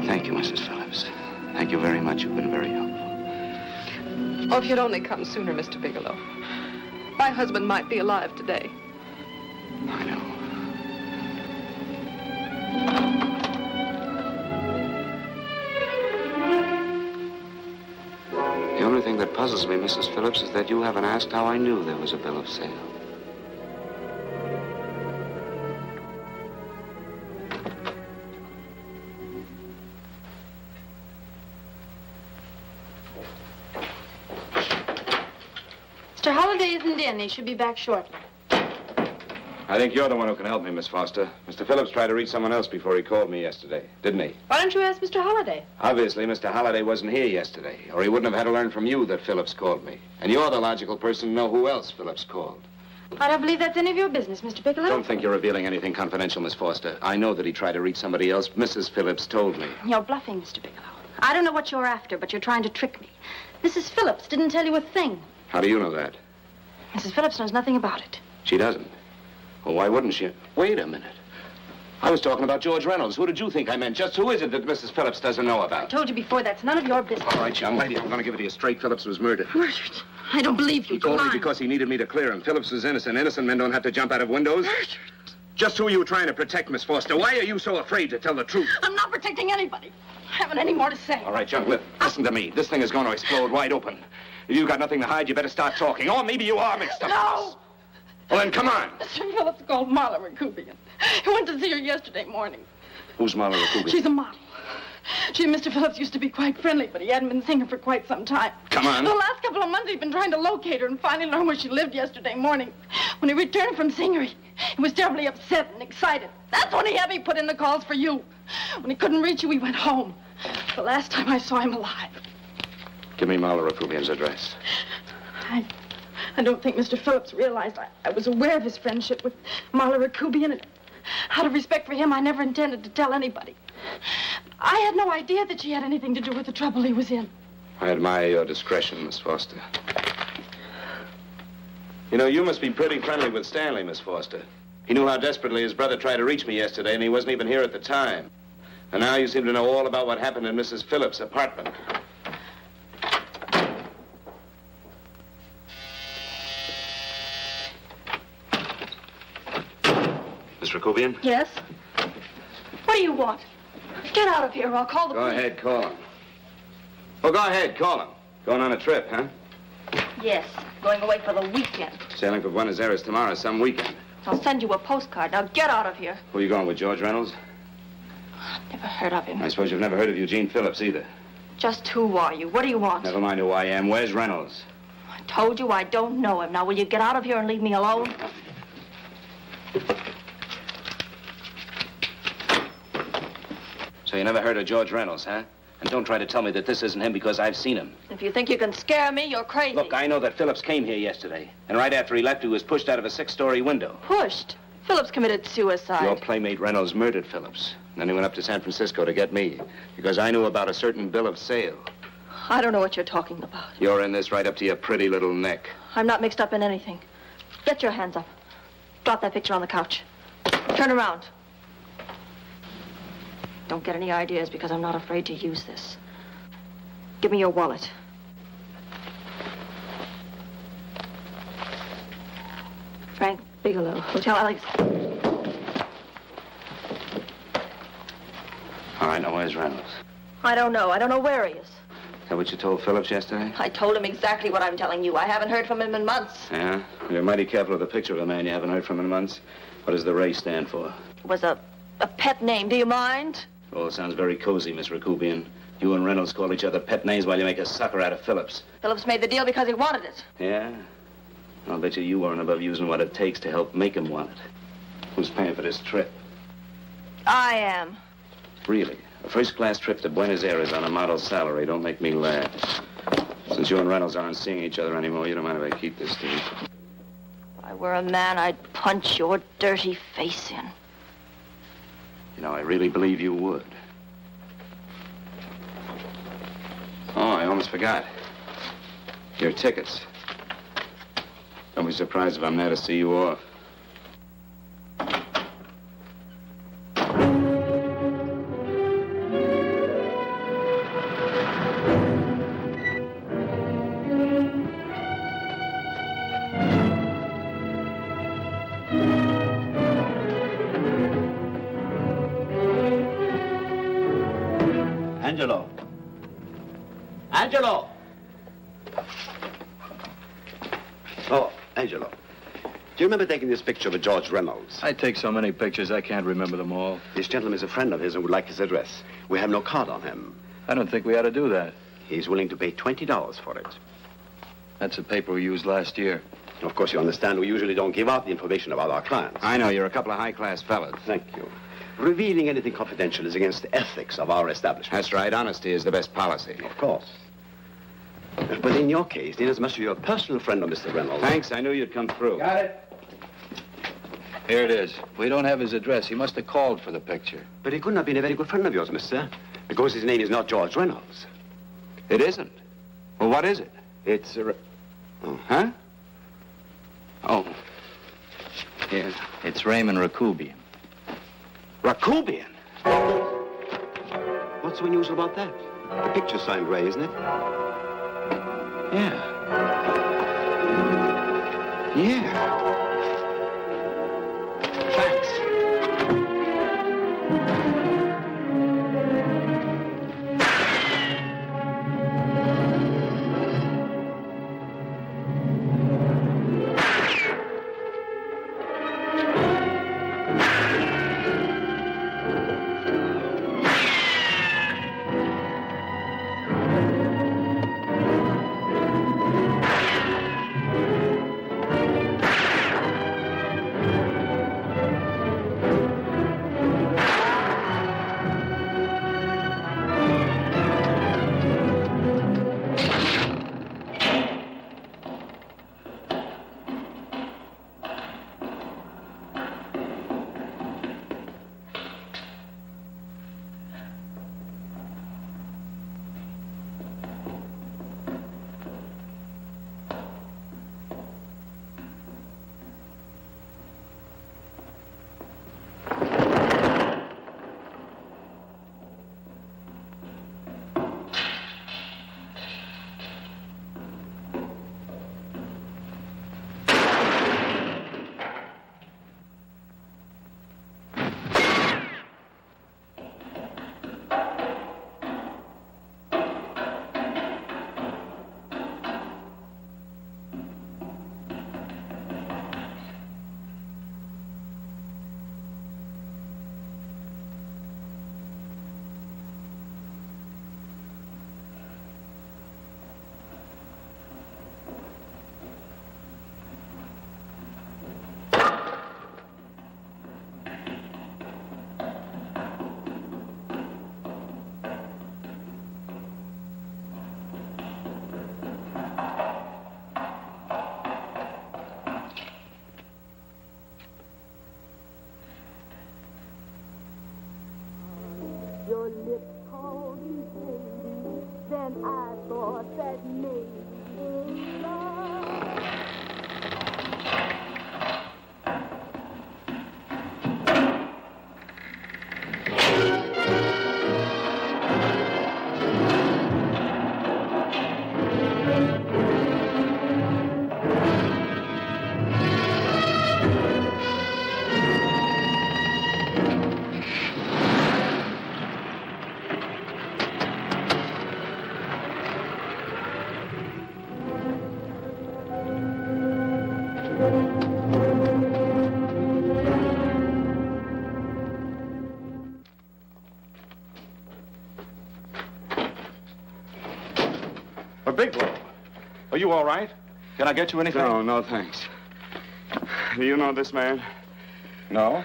Thank you, Mrs. Phillips. Thank you very much. You've been very helpful. Oh, if you'd only come sooner, Mr. Bigelow. My husband might be alive today. I know. The only thing that puzzles me, Mrs. Phillips, is that you haven't asked how I knew there was a bill of sale. Mr. Holliday isn't in. He should be back shortly. I think you're the one who can help me, Miss Foster. Mr. Phillips tried to reach someone else before he called me yesterday, didn't he? Why don't you ask Mr. Holliday? Obviously, Mr. Holliday wasn't here yesterday, or he wouldn't have had to learn from you that Phillips called me. And you're the logical person to know who else Phillips called. I don't believe that's any of your business, Mr. Bigelow. Don't think you're revealing anything confidential, Miss Foster. I know that he tried to reach somebody else. Mrs. Phillips told me. You're bluffing, Mr. Bigelow. I don't know what you're after, but you're trying to trick me. Mrs. Phillips didn't tell you a thing. How do you know that? Mrs. Phillips knows nothing about it. She doesn't. Well, why wouldn't she? Wait a minute. I was talking about George Reynolds. Who did you think I meant? Just who is it that Mrs. Phillips doesn't know I about? told you before, that's none of your business. All right, young lady, I'm going to give it to you straight. Phillips was murdered. Murdered? I don't believe you. He told me Lying. because he needed me to clear him. Phillips was innocent. Innocent men don't have to jump out of windows. Murdered? Just who are you trying to protect, Miss Foster? Why are you so afraid to tell the truth? I'm not protecting anybody. I haven't any more to say. All right, young, listen to me. This thing is going to explode wide open. If you've got nothing to hide, you better start talking. Or maybe you are mixed up. No! Well, then, come on. Mr. Phillips called Marla Rakubian. He went to see her yesterday morning. Who's Marla Rakubian? She's a model. She and Mr. Phillips used to be quite friendly, but he hadn't been seeing her for quite some time. Come on. The last couple of months, he'd been trying to locate her and finally learn where she lived yesterday morning. When he returned from seeing her, he was terribly upset and excited. That's when he had me put in the calls for you. When he couldn't reach you, he went home. The last time I saw him alive. Give me Marla Rakubian's address. I don't think Mr. Phillips realized I was aware of his friendship with Marla Rakubian, and out of respect for him, I never intended to tell anybody. I had no idea that she had anything to do with the trouble he was in. I admire your discretion, Miss Foster. You know, you must be pretty friendly with Stanley, Miss Foster. He knew how desperately his brother tried to reach me yesterday, and he wasn't even here at the time. And now you seem to know all about what happened in Mrs. Phillips' apartment. Miss Rakubian? Yes? What do you want? Get out of here or I'll call the Go police. ahead, call him. Oh, go ahead, call him. Going on a trip, huh? Yes, going away for the weekend. Sailing for Buenos Aires tomorrow, some weekend. I'll send you a postcard. Now get out of here. Who are you going with, George Reynolds? Never heard of him. I suppose you've never heard of Eugene Phillips either. Just who are you? What do you want? Never mind who I am. Where's Reynolds? I told you I don't know him. Now will you get out of here and leave me alone? So you never heard of George Reynolds, huh? And don't try to tell me that this isn't him because I've seen him. If you think you can scare me, you're crazy. Look, I know that Phillips came here yesterday. And right after he left, he was pushed out of a 6-story window. Pushed? Phillips committed suicide. Your playmate Reynolds murdered Phillips. And then he went up to San Francisco to get me. Because I knew about a certain bill of sale. I don't know what you're talking about. You're in this right up to your pretty little neck. I'm not mixed up in anything. Get your hands up. Drop that picture on the couch. Turn around. Don't get any ideas because I'm not afraid to use this. Give me your wallet. Frank Bigelow, Hotel Alex. All right, now where's Reynolds? I don't know. I don't know where he is. Is that what you told Phillips yesterday? I told him exactly what I'm telling you. I haven't heard from him in months. Yeah? You're mighty careful of the picture of a man you haven't heard from in months. What does the Ray stand for? It was a pet name. Do you mind? Oh, it sounds very cozy, Miss Rakubian. You and Reynolds call each other pet names while you make a sucker out of Phillips. Phillips made the deal because he wanted it. Yeah? I'll bet you weren't above using what it takes to help make him want it. Who's paying for this trip? I am. Really? A first-class trip to Buenos Aires on a model salary. Don't make me laugh. Since you and Reynolds aren't seeing each other anymore, you don't mind if I keep this to you. If I were a man, I'd punch your dirty face in. You know, I really believe you would. Oh, I almost forgot. Your tickets. Don't be surprised if I'm there to see you off. Angelo. Angelo! Oh, Angelo. Do you remember taking this picture of George Reynolds? I take so many pictures, I can't remember them all. This gentleman is a friend of his and would like his address. We have no card on him. I don't think we ought to do that. He's willing to pay $20 for it. That's a paper we used last year. Of course, you understand, we usually don't give out the information about our clients. I know, you're a couple of high-class fellas. Thank you. Revealing anything confidential is against the ethics of our establishment. That's right. Honesty is the best policy. Of course. But in your case, inasmuch as you're a personal friend of Mr. Reynolds... Thanks. I knew you'd come through. Got it? Here it is. We don't have his address. He must have called for the picture. But he couldn't have been a very good friend of yours, mister, because his name is not George Reynolds. It isn't? Well, what is it? It's a... Oh, huh? Oh. Yes. It's Raymond Rakubian. Rakubian? What's so unusual about that? The picture's signed Ray, isn't it? Yeah. Yeah. Thanks. Your lips called me baby, then I thought that maybe love. Bigelow, are you all right? Can I get you anything? No, thanks. Do you know this man? No,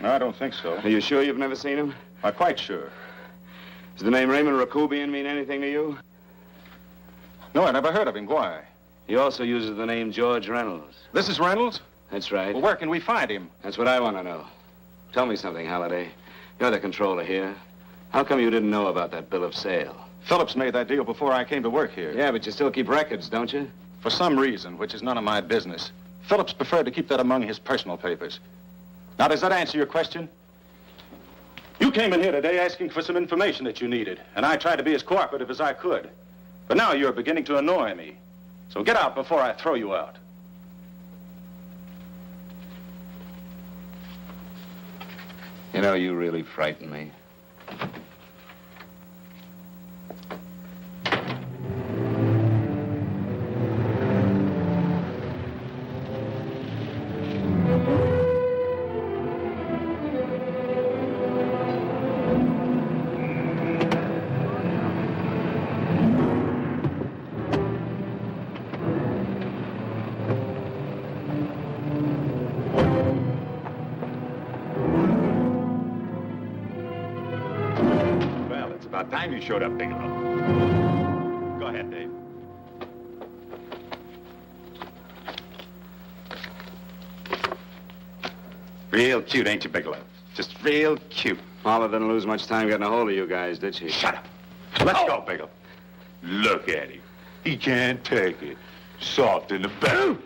I don't think so. Are you sure you've never seen him? I'm quite sure. Does the name Raymond Rakubian mean anything to you? No, I never heard of him. Why? He also uses the name George Reynolds. This is Reynolds? That's right. Well, where can we find him? That's what I want to know. Tell me something, Halliday. You're the controller here. How come you didn't know about that bill of sale? Phillips made that deal before I came to work here. Yeah, but you still keep records, don't you? For some reason, which is none of my business, Phillips preferred to keep that among his personal papers. Now, does that answer your question? You came in here today asking for some information that you needed, and I tried to be as cooperative as I could. But now you're beginning to annoy me. So get out before I throw you out. You know, you really frighten me. About time you showed up, Bigelow. Go ahead, Dave. Real cute, ain't you, Bigelow? Just real cute. Paula didn't lose much time getting a hold of you guys, did she? Shut up. Let's go, Bigelow. Look at him. He can't take it. Soft in the belly.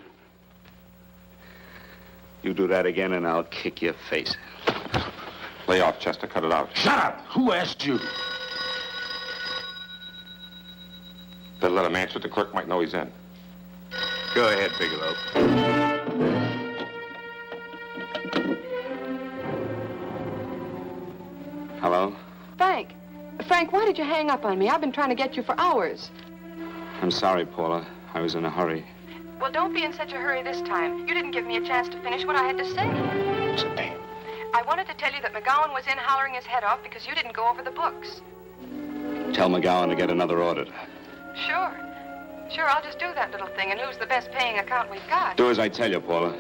You do that again and I'll kick your face. Lay off, Chester. Cut it out. Shut up! Who asked you? Better let him answer. The clerk might know he's in. Go ahead, Bigelow. Hello? Frank. Frank, why did you hang up on me? I've been trying to get you for hours. I'm sorry, Paula. I was in a hurry. Well, don't be in such a hurry this time. You didn't give me a chance to finish what I had to say. I wanted to tell you that McGowan was in hollering his head off because you didn't go over the books. Tell McGowan to get another auditor. Sure. Sure, I'll just do that little thing and lose the best paying account we've got. Do as I tell you, Paula.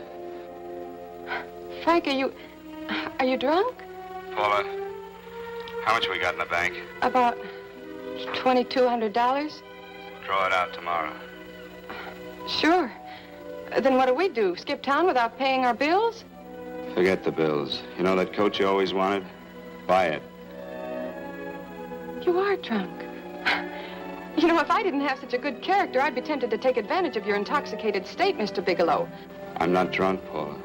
Frank, are you drunk? Paula, how much we got in the bank? About $2,200. Draw it out tomorrow. Sure. Then what do? Skip town without paying our bills? Forget the bills. You know that coat you always wanted? Buy it. You are drunk. You know, if I didn't have such a good character, I'd be tempted to take advantage of your intoxicated state, Mr. Bigelow. I'm not drunk, Paula.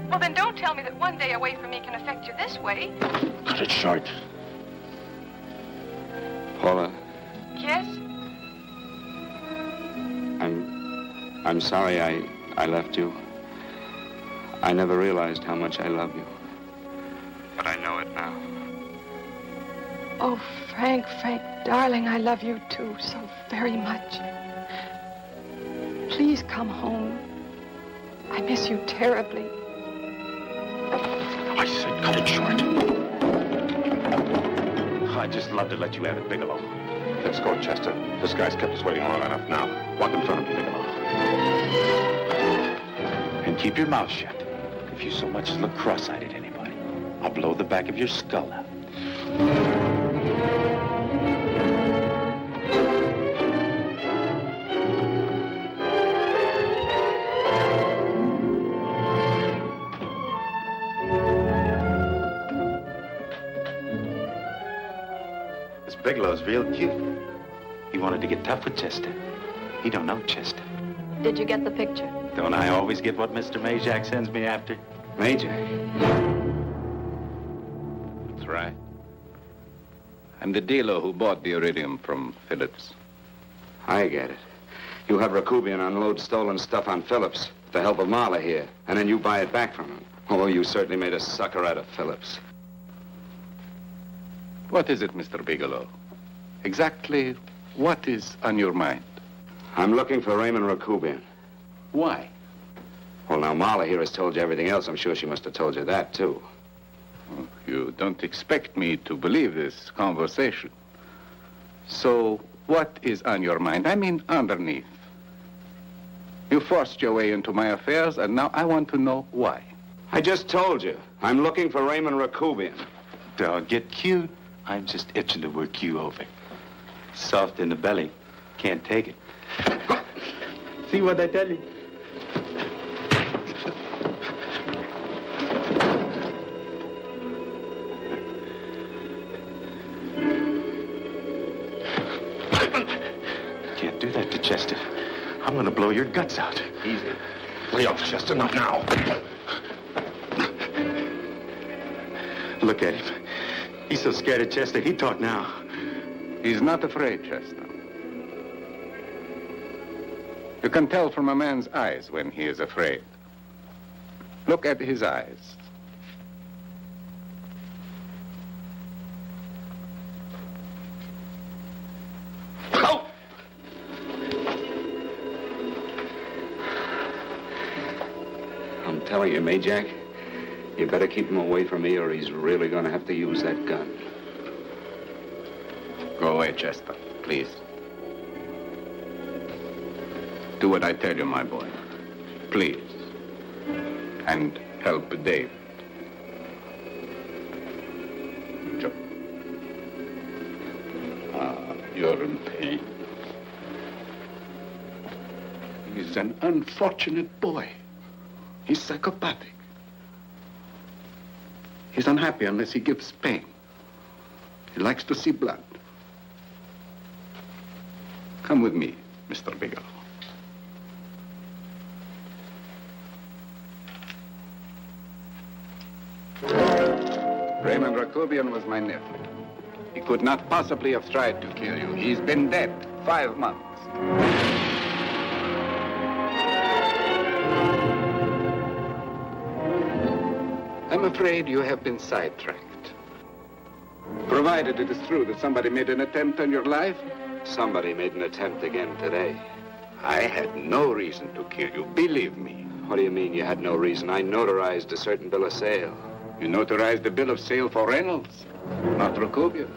Well, then don't tell me that one day away from me can affect you this way. Cut it short. Paula, Yes? I'm sorry I left you. I never realized how much I love you. But I know it now. Oh, Frank, darling, I love you too so very much. Please come home. I miss you terribly. I said cut it short. I'd just love to let you have it, Bigelow. Let's go, Chester. This guy's kept us waiting long enough now. Walk in front of me, Bigelow. And keep your mouth shut. If you so much as look cross-eyed at anybody, I'll blow the back of your skull out. This Bigelow's real cute. He wanted to get tough with Chester. He don't know Chester. Did you get the picture? Don't I always get what Mr. Majak sends me after? Majak? That's right. I'm the dealer who bought the iridium from Phillips. I get it. You have Rakubian unload stolen stuff on Phillips with the help of Marla here, and then you buy it back from him. Oh, you certainly made a sucker out of Phillips. What is it, Mr. Bigelow? Exactly what is on your mind? I'm looking for Raymond Rakubian. Why? Well, now, Marla here has told you everything else. I'm sure she must have told you that, too. Oh, you don't expect me to believe this conversation. So, what is on your mind? I mean, underneath. You forced your way into my affairs, and now I want to know why. I just told you. I'm looking for Raymond Rakubian. Don't get cute. I'm just itching to work you over. Soft in the belly. Can't take it. See what I tell you? Can't do that to Chester. I'm gonna blow your guts out. Easy. Lay off, Chester, not now. Look at him. He's so scared of Chester, he'd talk now. He's not afraid, Chester. You can tell from a man's eyes when he is afraid. Look at his eyes. Oh! I'm telling you, Majak, you better keep him away from me or he's really going to have to use that gun. Go away, Chester, please. Do what I tell you, my boy. Please. And help Dave. Joe. You're in pain. He's an unfortunate boy. He's psychopathic. He's unhappy unless he gives pain. He likes to see blood. Come with me, Mr. Bigelow. Raymond Rakubian was my nephew. He could not possibly have tried to kill you. He's been dead 5 months. I'm afraid you have been sidetracked. Provided it is true that somebody made an attempt on your life. Somebody made an attempt again today. I had no reason to kill you, believe me. What do you mean you had no reason? I notarized a certain bill of sale. You notarized the bill of sale for Reynolds, not Rakubian.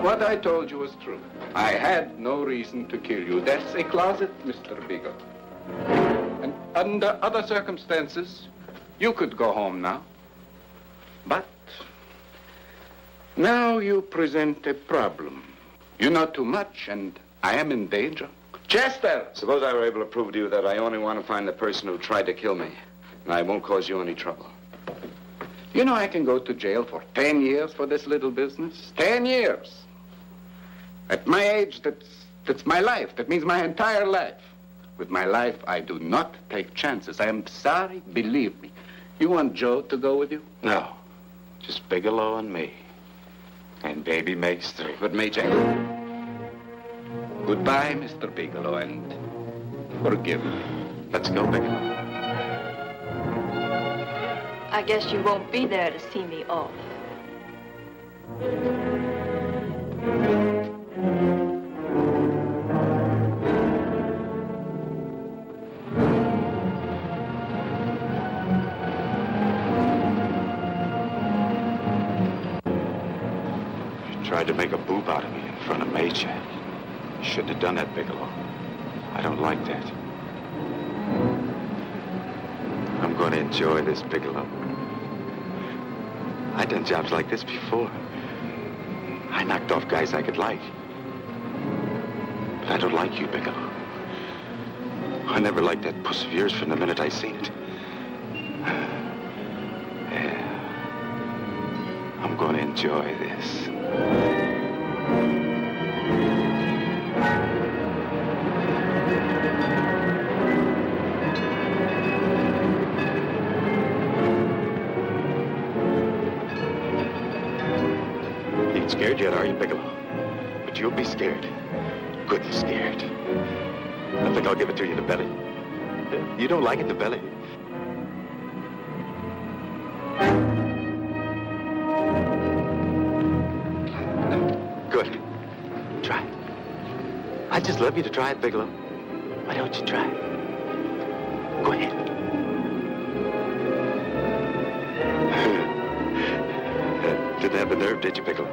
What I told you was true. I had no reason to kill you. That's a closet, Mr. Bigelow. And under other circumstances, you could go home now. But now you present a problem. You know too much, and I am in danger. Chester! Suppose I were able to prove to you that I only want to find the person who tried to kill me, and I won't cause you any trouble. You know I can go to jail for 10 years for this little business. 10 years. At my age, that's my life. That means my entire life. With my life, I do not take chances. I am sorry, believe me. You want Joe to go with you? No. Just Bigelow and me. And baby makes 3. But Major, goodbye, Mr. Bigelow, and forgive me. Let's go, Bigelow. I guess you won't be there to see me off. You tried to make a boob out of me in front of Major. You shouldn't have done that, Bigelow. I don't like that. I'm going to enjoy this, Bigelow. I've done jobs like this before. I knocked off guys I could like. But I don't like you, Bigelow. I never liked that puss of yours from the minute I seen it. Yeah. I'm going to enjoy this. Scared yet, are you, Bigelow? But you'll be scared. Good and scared. I think I'll give it to you in the belly. You don't like it in the belly? Good. Try. I'd just love you to try it, Bigelow. Why don't you try? Go ahead. Didn't have the nerve, did you, Bigelow?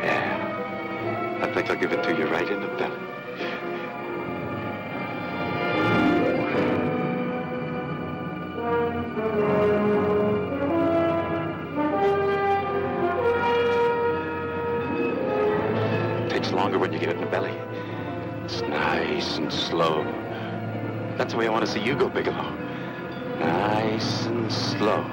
Yeah. I think I'll give it to you right in the belly. It takes longer when you get it in the belly. It's nice and slow. That's the way I want to see you go, Bigelow. Nice and slow.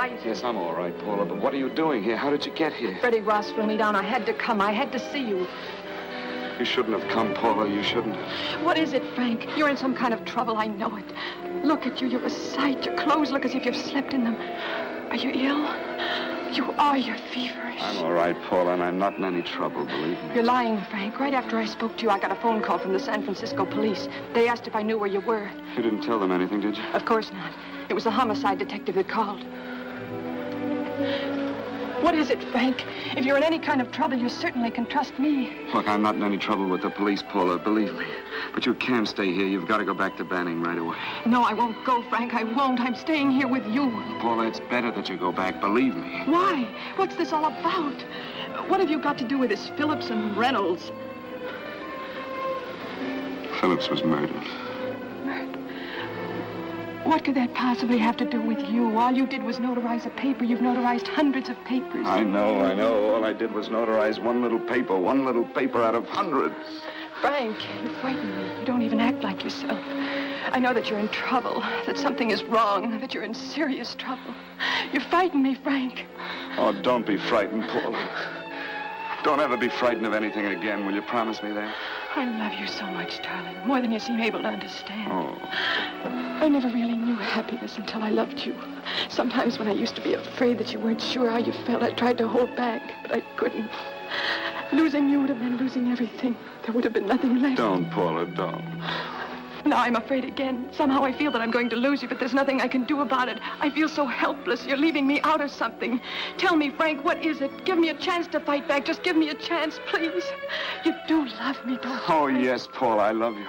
right. Yes, I'm all right, Paula, but what are you doing here? How did you get here? Freddie Ross flew me down. I had to come. I had to see you. You shouldn't have come, Paula. You shouldn't. What is it, Frank? You're in some kind of trouble. I know it. Look at you. You're a sight. Your clothes look as if you've slept in them. Are you ill? You are. You're feverish. I'm all right, Paula, and I'm not in any trouble, believe me. You're lying, Frank. Right after I spoke to you, I got a phone call from the San Francisco police. They asked if I knew where you were. You didn't tell them anything, did you? Of course not. It was the homicide detective that called. What is it, Frank? If you're in any kind of trouble, you certainly can trust me. Look, I'm not in any trouble with the police, Paula, believe me. But you can't stay here. You've got to go back to Banning right away. No, I won't go, Frank. I won't. I'm staying here with you. Paula, it's better that you go back, believe me. Why? What's this all about? What have you got to do with this Phillips and Reynolds? Phillips was murdered. What could that possibly have to do with you? All you did was notarize a paper. You've notarized hundreds of papers. I know. All I did was notarize one little paper out of hundreds. Frank, you frighten me. You don't even act like yourself. I know that you're in trouble, that something is wrong, that you're in serious trouble. You frighten me, Frank. Oh, don't be frightened, Paula. Don't ever be frightened of anything again. Will you promise me that? I love you so much, darling, more than you seem able to understand. Oh. I never really knew happiness until I loved you. Sometimes when I used to be afraid that you weren't sure how you felt, I tried to hold back, but I couldn't. Losing you would have been losing everything. There would have been nothing left. Don't, Paula, don't. Now I'm afraid again. Somehow I feel that I'm going to lose you, but there's nothing I can do about it. I feel so helpless. You're leaving me out of something. Tell me, Frank, what is it? Give me a chance to fight back. Just give me a chance, please. You do love me, don't you? Oh, yes, Paula, I love you.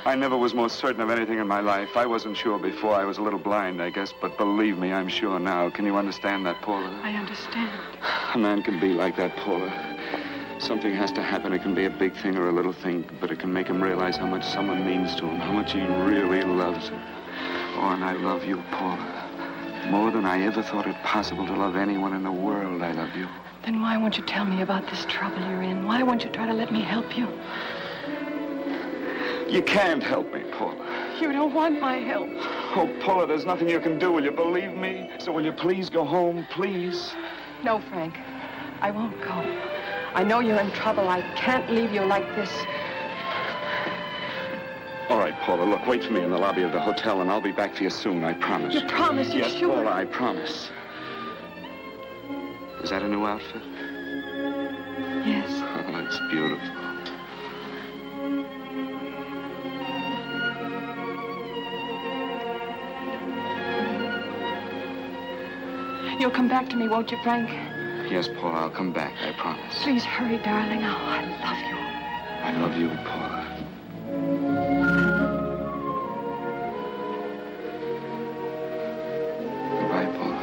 I never was more certain of anything in my life. I wasn't sure before. I was a little blind, I guess, but believe me, I'm sure now. Can you understand that, Paula? I understand. A man can be like that, Paula. Something has to happen. It can be a big thing or a little thing, but it can make him realize how much someone means to him, how much he really loves her. Oh, and I love you, Paula. More than I ever thought it possible to love anyone in the world, I love you. Then why won't you tell me about this trouble you're in? Why won't you try to let me help you? You can't help me, Paula. You don't want my help. Oh, Paula, there's nothing you can do. Will you believe me? So will you please go home, please? No, Frank. I won't go. I know you're in trouble. I can't leave you like this. All right, Paula, look, wait for me in the lobby of the hotel, and I'll be back for you soon, I promise. You promise? You're yes, sure? Paula, I promise. Is that a new outfit? Yes. Oh, it's beautiful. You'll come back to me, won't you, Frank? Yes, Paula, I'll come back, I promise. Please hurry, darling. Oh, I love you. I love you, Paula. Goodbye, Paula.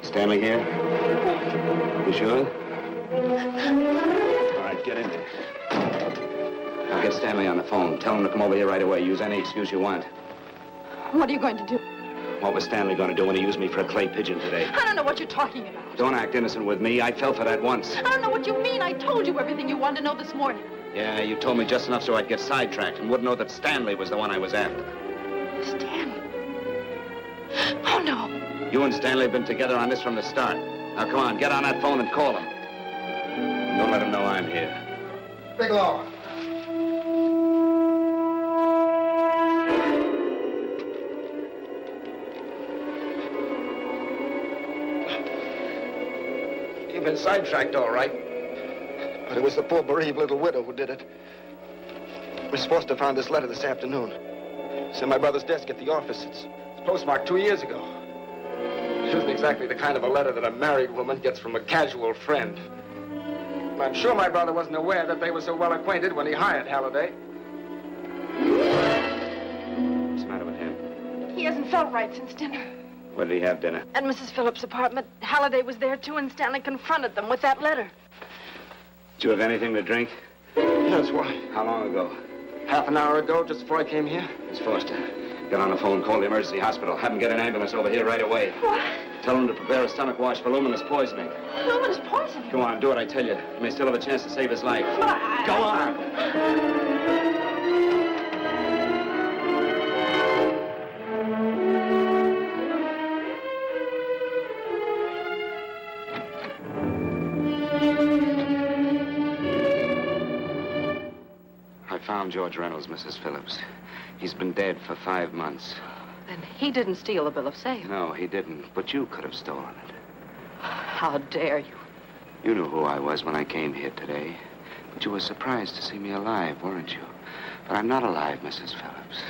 Stanley here? You sure? All right, get in there. I'll get Stanley on the phone. Tell him to come over here right away. Use any excuse you want. What are you going to do? What was Stanley going to do when he used me for a clay pigeon today? I don't know what you're talking about. Don't act innocent with me. I fell for that once. I don't know what you mean. I told you everything you wanted to know this morning. Yeah, you told me just enough so I'd get sidetracked and wouldn't know that Stanley was the one I was after. Stanley? Oh, no. You and Stanley have been together on this from the start. Now, come on, get on that phone and call him. Don't let him know I'm here. Bigelow. You've been sidetracked, all right. But it was the poor bereaved little widow who did it. Miss Foster found this letter this afternoon. It's in my brother's desk at the office. It's postmarked 2 years ago. It isn't exactly the kind of a letter that a married woman gets from a casual friend. I'm sure my brother wasn't aware that they were so well acquainted when he hired Halliday. What's the matter with him? He hasn't felt right since dinner. Where did he have dinner? At Mrs. Phillips' apartment. Halliday was there, too, and Stanley confronted them with that letter. Did you have anything to drink? Yes, why? How long ago? Half an hour ago, just before I came here. Miss Foster, get on the phone, call the emergency hospital. Have them get an ambulance over here right away. What? Tell them to prepare a stomach wash for luminous poisoning. Luminous poisoning? Go on, do what I tell you. You may still have a chance to save his life. Go on. I found George Reynolds, Mrs. Phillips. He's been dead for 5 months. Then he didn't steal the bill of sale. No, he didn't. But you could have stolen it. How dare you? You knew who I was when I came here today. But you were surprised to see me alive, weren't you? But I'm not alive, Mrs. Phillips.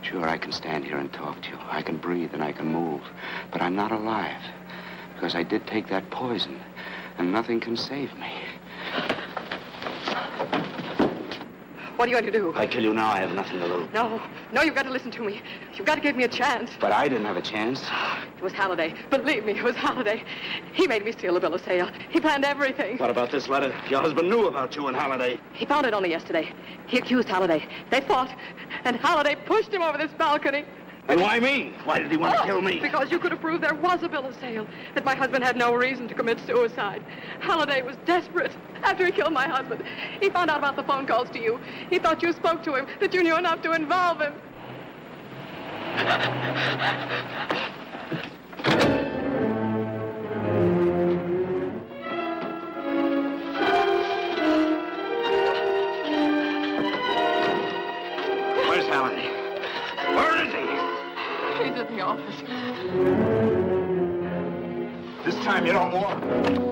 Sure, I can stand here and talk to you. I can breathe and I can move. But I'm not alive. Because I did take that poison. And nothing can save me. What are you going to do? I kill you now, I have nothing to lose. No, you've got to listen to me. You've got to give me a chance. But I didn't have a chance. It was Halliday. Believe me, it was Halliday. He made me steal the bill of sale. He planned everything. What about this letter? Your husband knew about you and Halliday. He found it only yesterday. He accused Halliday. They fought, and Halliday pushed him over this balcony. And why me? Why did he want to kill me? Because you could have proved there was a bill of sale, that my husband had no reason to commit suicide. Halliday was desperate. After he killed my husband, he found out about the phone calls to you. He thought you spoke to him, that you knew enough to involve him. Where's Halliday? Where is he? He's at the office. This time you don't want.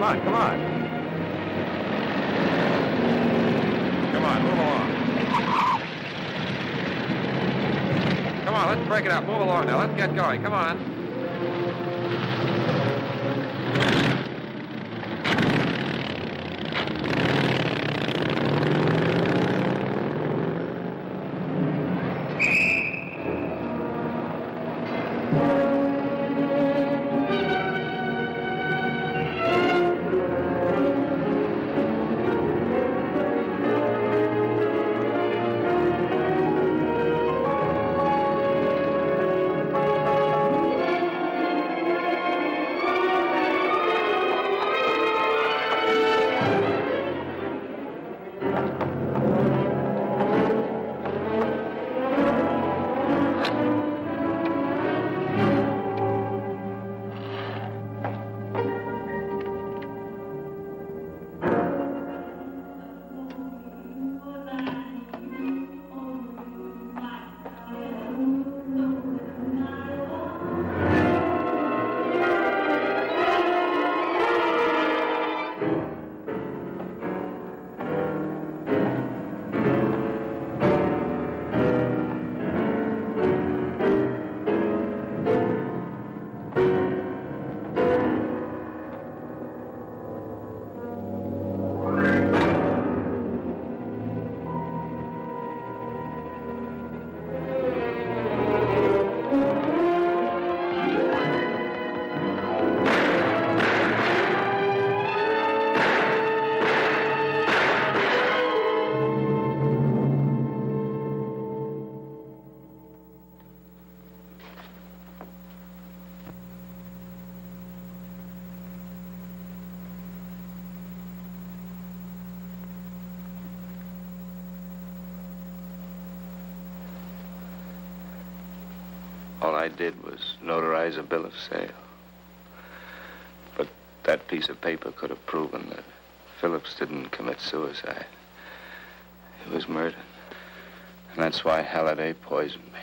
Come on, come on. Come on, move along. Come on, let's break it up. Move along now. Let's get going. Come on. All I did was notarize a bill of sale. But that piece of paper could have proven that Phillips didn't commit suicide. He was murdered. And that's why Halliday poisoned me.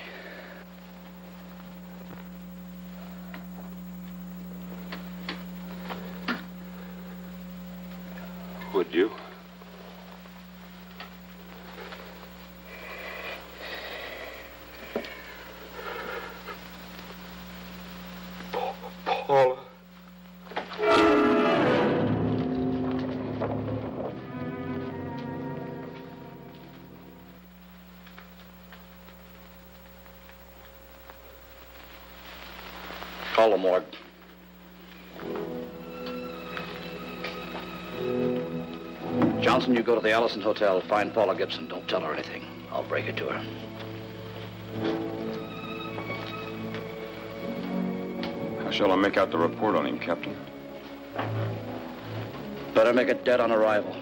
Would you? Paula. Call the morgue. Johnson, you go to the Allison Hotel. Find Paula Gibson. Don't tell her anything. I'll break it to her. How shall I make out the report on him, Captain? Better make it dead on arrival.